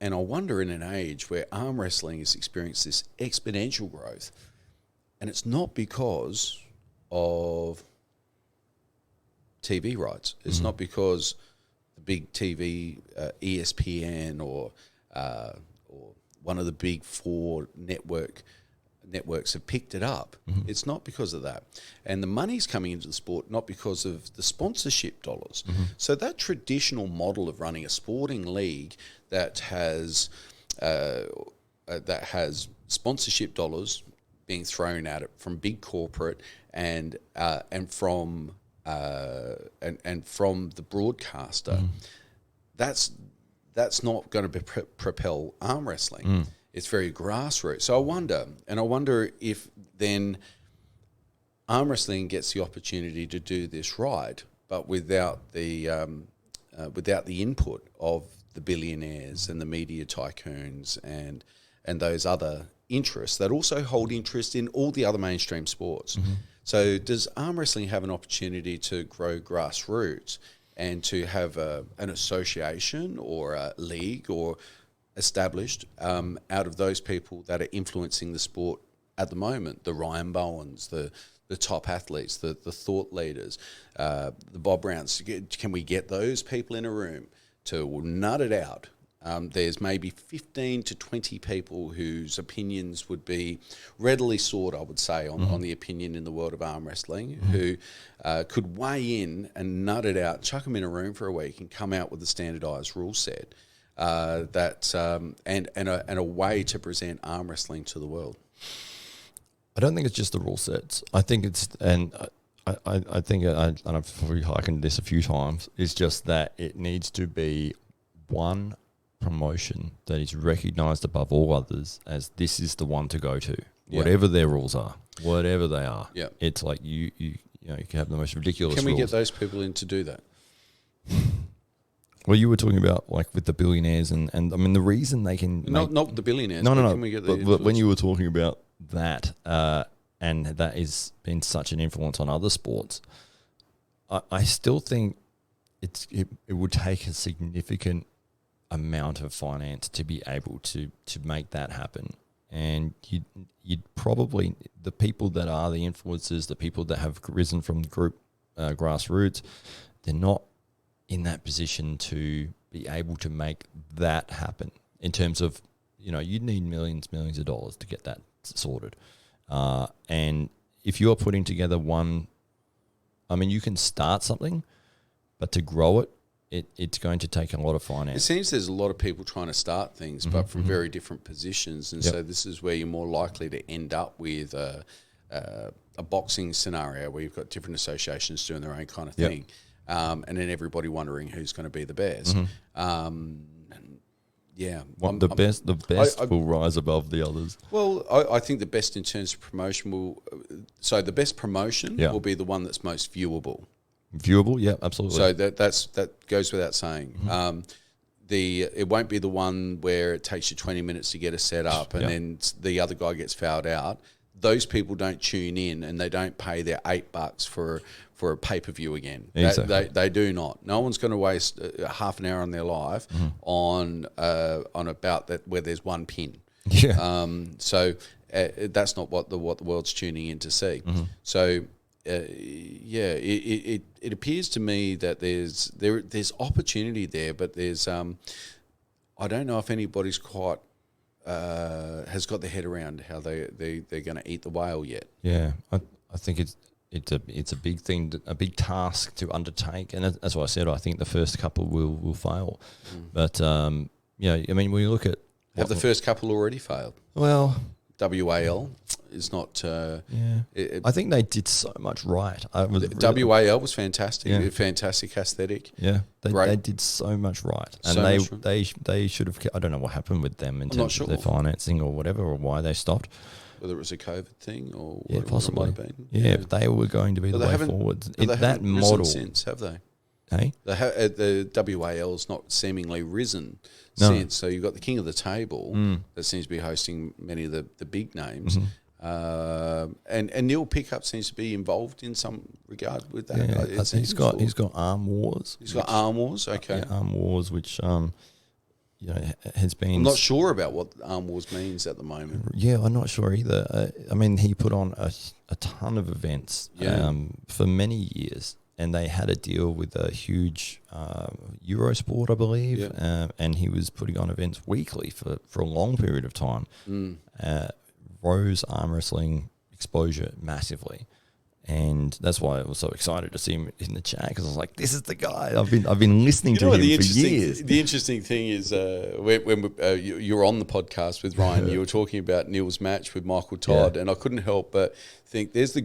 And I wonder, in an age where arm wrestling has experienced this exponential growth, and it's not because of TV rights. It's not because the big TV, ESPN or one of the big four networks have picked it up. It's not because of that. And the money's coming into the sport not because of the sponsorship dollars. So that traditional model of running a sporting league that has sponsorship dollars being thrown at it from big corporate and from the broadcaster, that's not going to propel arm wrestling. It's very grassroots. So I wonder if then arm wrestling gets the opportunity to do this right, but without the input of the billionaires and the media tycoons and those other interests that also hold interest in all the other mainstream sports. So does arm wrestling have an opportunity to grow grassroots and to have an association or a league or established out of those people that are influencing the sport at the moment, the Ryan Bowens, the top athletes, the thought leaders, the Bob Browns? Can we get those people in a room to nut it out? There's maybe 15 to 20 people whose opinions would be readily sought, I would say, on the opinion in the world of arm wrestling, who could weigh in and nut it out, chuck them in a room for a week and come out with a standardised rule set. And a way to present arm wrestling to the world. I don't think it's just the rule sets. I think it's, and I think, and I've probably highlighted this a few times, is just that it needs to be one promotion that is recognised above all others as this is the one to go to, whatever their rules are, whatever they are. Yeah, it's like you can have the most ridiculous. Can we rules. get those people in to do that? Well, you were talking about like with the billionaires and I mean the reason they can not the billionaires. No. Can we get but when you were talking about that and that has been such an influence on other sports, I still think it would take a significant amount of finance to be able to make that happen, and you'd probably, the people that are the influencers, the people that have risen from the group grassroots, they're not in that position to be able to make that happen in terms of, you'd need millions of dollars to get that sorted. And if you're putting together one, I mean, you can start something, but to grow it's going to take a lot of finance. It seems there's a lot of people trying to start things, but from very different positions. And so this is where you're more likely to end up with a boxing scenario where you've got different associations doing their own kind of thing. And then everybody wondering who's going to be the best. The best will rise above the others. Well, I think the best in terms of promotion the best promotion will be the one that's most viewable. Viewable, yeah, absolutely. So that goes without saying. It won't be the one where it takes you 20 minutes to get a set up and then the other guy gets fouled out. those people don't tune in and they don't pay their $8 for a pay-per-view again. Exactly. They do not. No one's going to waste half an hour on their life on a bout where there's one pin. Yeah. So that's not what the world's tuning in to see. So it appears to me that there's opportunity there, but there's I don't know if anybody's quite has got their head around how they're going to eat the whale yet. Yeah, I think it's a big thing, a big task to undertake, and that's why I said I think the first couple will fail. But yeah, I mean, when you look at have the first couple already failed? Well, WAL is not. I think they did so much right. WAL was fantastic, fantastic aesthetic. Yeah, they did so much right, and they should have. I don't know what happened with them in terms of their financing or whatever, or why they stopped. Whether it was a COVID thing or possibly. It might have been. Yeah, but they were going to be the way forward. That model since, have they? Hey, the WAL's not seemingly risen since. So you've got the king of the table that seems to be hosting many of the big names. And Neil Pickup seems to be involved in some regard with that. Yeah, I think he's got Arm Wars. He's got Arm Wars, okay. Yeah, Arm Wars, which has been. I'm not sure about what Arm Wars means at the moment. Yeah, I'm not sure either. I mean, he put on a ton of events for many years. And they had a deal with a huge Eurosport, I believe, and he was putting on events weekly for a long period of time. Rose arm wrestling exposure massively, and that's why I was so excited to see him in the chat, because I was like, "This is the guy I've been listening to him for years." The interesting thing is when you were on the podcast with Ryan, you were talking about Neil's match with Michael Todd, and I couldn't help but think there's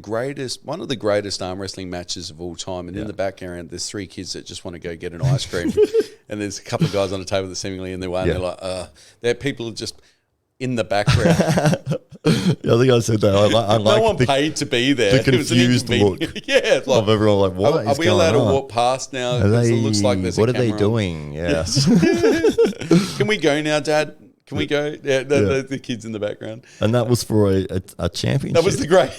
one of the greatest arm wrestling matches of all time, and in the background there's three kids that just want to go get an ice cream, and there's a couple of guys on a table that seemingly in their way, and they're like, they're people just in the background. Yeah, I think I said that. I no one paid to be there. The confused look like, of everyone, like, what are we allowed to walk past now? It looks like there's what a are they camera doing? Yes. Can we go now, Dad? Can we go? Yeah, the kids in the background. And that was for a championship. That was the great.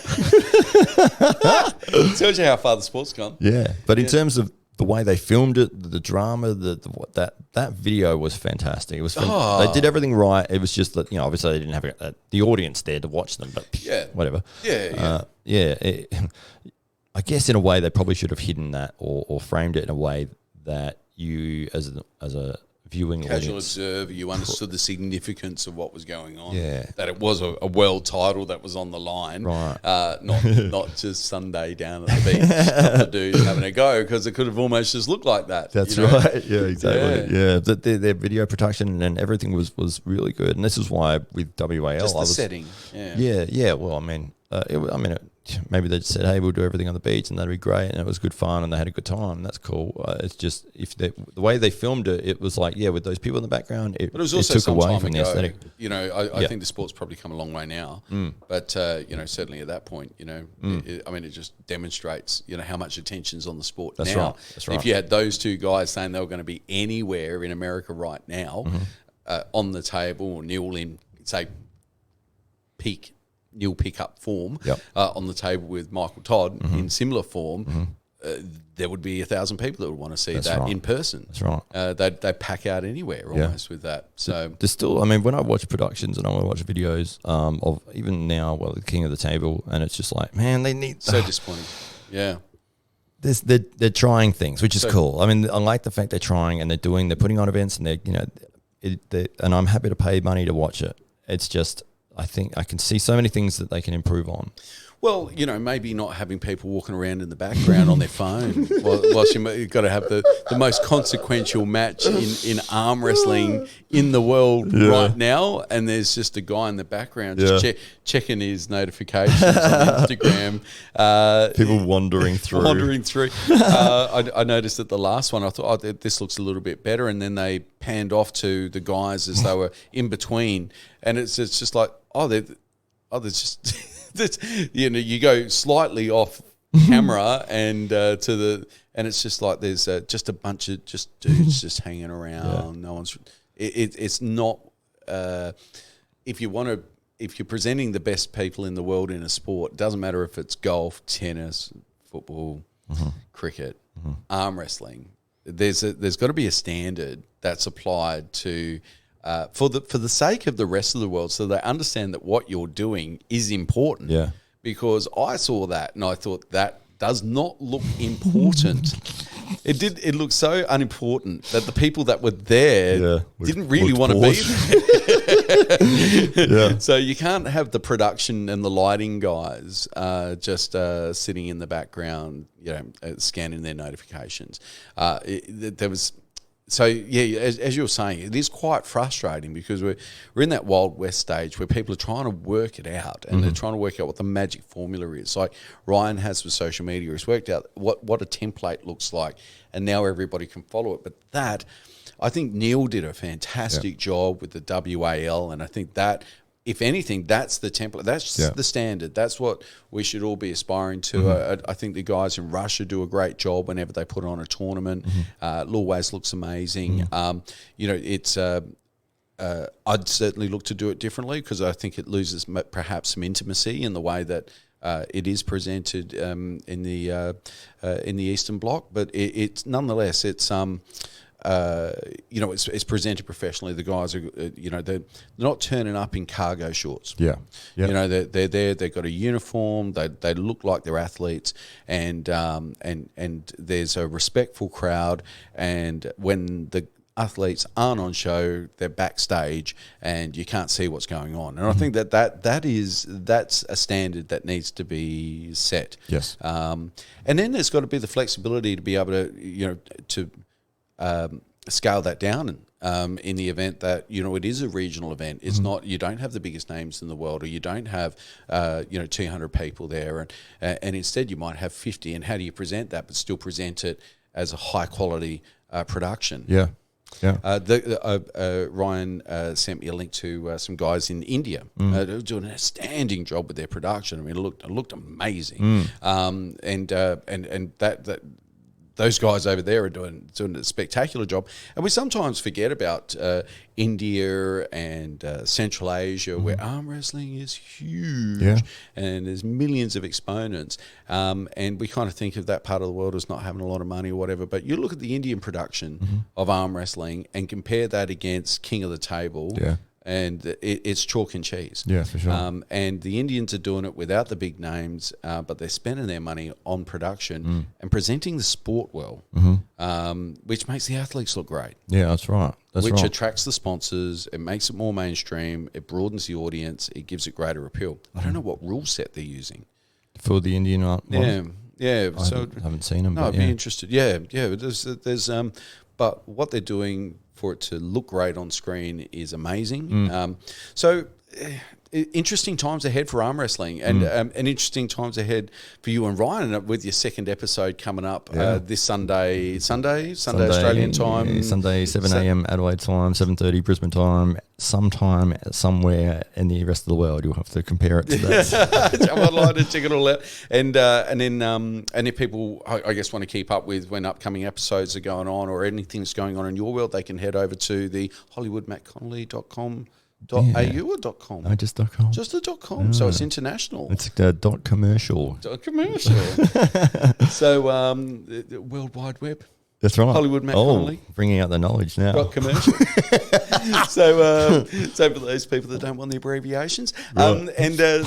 Tells you how far the sport's gone. Yeah, but in terms of the way they filmed it, the drama, that video was fantastic. It was they did everything right. It was just that, obviously they didn't have the audience there to watch them, but whatever. I guess in a way they probably should have hidden that or framed it in a way that you as a viewing casual audience, observer, you understood the significance of what was going on. Yeah, that it was a world title that was on the line, right? Not just Sunday down at the beach, couple of dudes having a go, because it could have almost just looked like that. That's right. Yeah, exactly. Yeah, their video production and everything was really good, and this is why with WAL, just the setting. Yeah. Well, I mean, maybe they just said, "Hey, we'll do everything on the beach, and that'd be great," and it was good fun, and they had a good time. That's cool. It's just the way they filmed it, it was like, with those people in the background, but it was also took away from the aesthetic. I think the sport's probably come a long way now, but certainly at that point, it just demonstrates, how much attention's on the sport now. Right. That's right. If you had those two guys saying they were going to be anywhere in America right now, on the table, or Neil in, say, peak Neil Pickup form, on the table with Michael Todd in similar form, there would be 1,000 people that would want to see in person. That's right. They pack out anywhere almost with that. So there's still, when I watch productions and I watch videos of even now, the King of the Table, and it's just like, man, they need so disappointing. Yeah. They're trying things, which is cool. I like the fact they're trying and they're putting on events, and and I'm happy to pay money to watch it. It's just, I think I can see so many things that they can improve on. Well, maybe not having people walking around in the background on their phone whilst you've got to have the most consequential match in arm wrestling in the world right now, and there's just a guy in the background just checking his notifications on Instagram. People wandering through. I noticed that the last one, I thought, this looks a little bit better, and then they panned off to the guys as they were in between, and it's just like, there's just... you go slightly off camera and it's just like there's just a bunch of just dudes just hanging around. No one's. It's not. If you want to if you're presenting the best people in the world in a sport, it doesn't matter if it's golf, tennis, football, cricket, arm wrestling. There's got to be a standard that's applied to for the sake of the rest of the world, so they understand that what you're doing is important. Yeah. Because I saw that and I thought that does not look important. It looked so unimportant that the people that were there didn't really want to be there. So you can't have the production and the lighting guys just sitting in the background, scanning their notifications. So, as you were saying, it is quite frustrating because we're in that Wild West stage where people are trying to work it out and they're trying to work out what the magic formula is. Like Ryan has with social media. He's worked out what a template looks like, and now everybody can follow it. But I think Neil did a fantastic job with the WAL, and I think that, if anything, that's the template. That's the standard. That's what we should all be aspiring to. I think the guys in Russia do a great job whenever they put on a tournament. Lulways looks amazing. It's I'd certainly look to do it differently because I think it loses perhaps some intimacy in the way that it is presented in the Eastern Bloc. But it's nonetheless, it's it's presented professionally. The guys are, they're not turning up in cargo shorts. Yeah. They're there. They've got a uniform. They look like they're athletes, and there's a respectful crowd. And when the athletes aren't on show, they're backstage, and you can't see what's going on. And I think that's a standard that needs to be set. Yes. And then there's got to be the flexibility to be able to scale that down in the event that it is a regional event. It's not, you don't have the biggest names in the world, or you don't have 200 people there, and instead you might have 50. And how do you present that but still present it as a high quality production? Ryan sent me a link to some guys in India who are doing an outstanding job with their production. I mean, it looked amazing, and that those guys over there are doing a spectacular job. And we sometimes forget about India and Central Asia, where arm wrestling is huge, and there's millions of exponents. And we kind of think of that part of the world as not having a lot of money or whatever. But you look at the Indian production of arm wrestling and compare that against King of the Table. And it's chalk and cheese. Yeah, for sure. And the Indians are doing it without the big names, but they're spending their money on production and presenting the sport well, which makes the athletes look great. Yeah, that's right. Which attracts the sponsors. It makes it more mainstream. It broadens the audience. It gives it greher appeal. I don't know what rule set they're using for the Indian one. Yeah. I haven't seen them. No, I'd be interested. Yeah. There's but what they're doing for it to look great on screen is amazing. Interesting times ahead for arm wrestling, and interesting times ahead for you and Ryan with your second episode coming up this Sunday Australian time. Sunday, 7 a.m. Adelaide time, 7:30 Brisbane time, sometime somewhere in the rest of the world. You'll have to compare it to that. Jump online and check it all out. And if people, I guess, want to keep up with when upcoming episodes are going on or anything that's going on in your world, they can head over to the HollywoodMattConnelly.com. .au or .com? No, just .com. Just the .com. So it's international. It's .commercial. .commercial. So World Wide Web. That's right. Hollywood Matt Connelly. Bringing out the knowledge now. .commercial. So for those people that don't want the abbreviations, right. I'm not going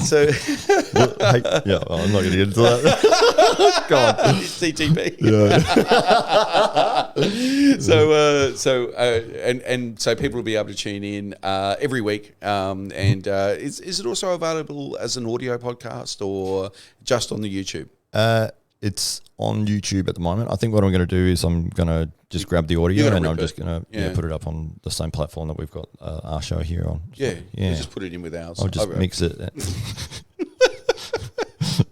to get into that. Go on. CTP. So people will be able to tune in every week. Is it also available as an audio podcast or just on the YouTube? It's on YouTube at the moment. I think what I'm going to do is I'm going to just grab the audio and I'm just going to put it up on the same platform that we've got our show here on. So, we'll just put it in with ours. I'll just mix it.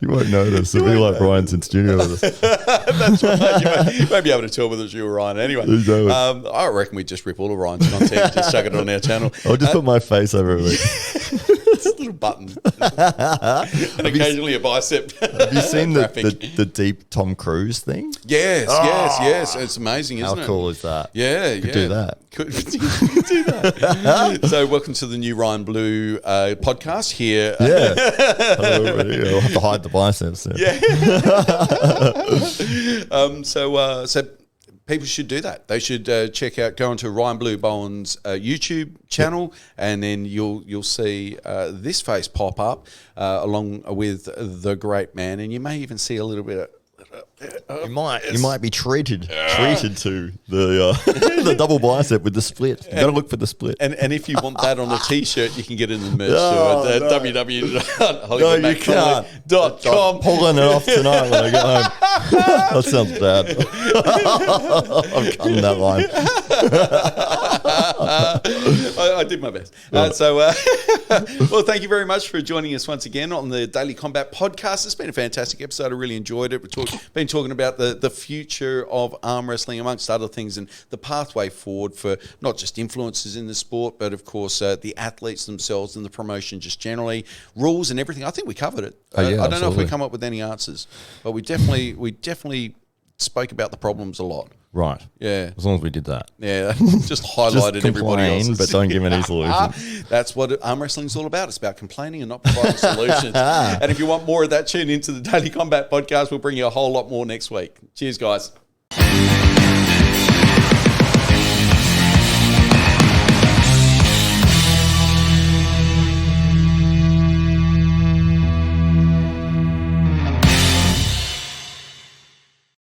You won't notice. It'll be like Ryan's in studio with us. That's right. You may be able to tell whether it's you or Ryan. Anyway, I reckon we just rip all of Ryan's content and just chuck it on our channel. I'll just put my face over it. It's a little button. And occasionally a bicep. Have you seen graphic. the deep Tom Cruise thing? Yes. It's amazing, isn't it? How cool is that? Yeah, Could do that. Could do that. So welcome to the new Ryan Blue podcast here. Yeah. Hello, everybody. I'll have to hide the biceps. So people should do that. They should go onto Ryan Blue Bowen's YouTube channel, and then you'll see this face pop up along with the great man, and you may even see a little bit of. You might be treated to the the double bicep with the split. You got to look for the split. And if you want that on a T-shirt, you can get it in the merch store at www.hollywoodmattconnelly.com. I'm pulling it off tonight when I get home. That sounds bad. I'm cutting that line. I did my best. Well, thank you very much for joining us once again on the Daily Combat Podcast. It's been a fantastic episode. I really enjoyed it. We've been talking about the future of arm wrestling, amongst other things, and the pathway forward for not just influencers in the sport, but of course the athletes themselves and the promotion just generally, rules and everything. I think we covered it. I don't know if we come up with any answers, but we definitely spoke about the problems a lot. Right. Yeah. As long as we did that. Yeah. Just highlighted everybody else's. But don't give any solutions. That's what arm wrestling's all about. It's about complaining and not providing solutions. And if you want more of that, tune into the Daily Combat Podcast. We'll bring you a whole lot more next week. Cheers, guys.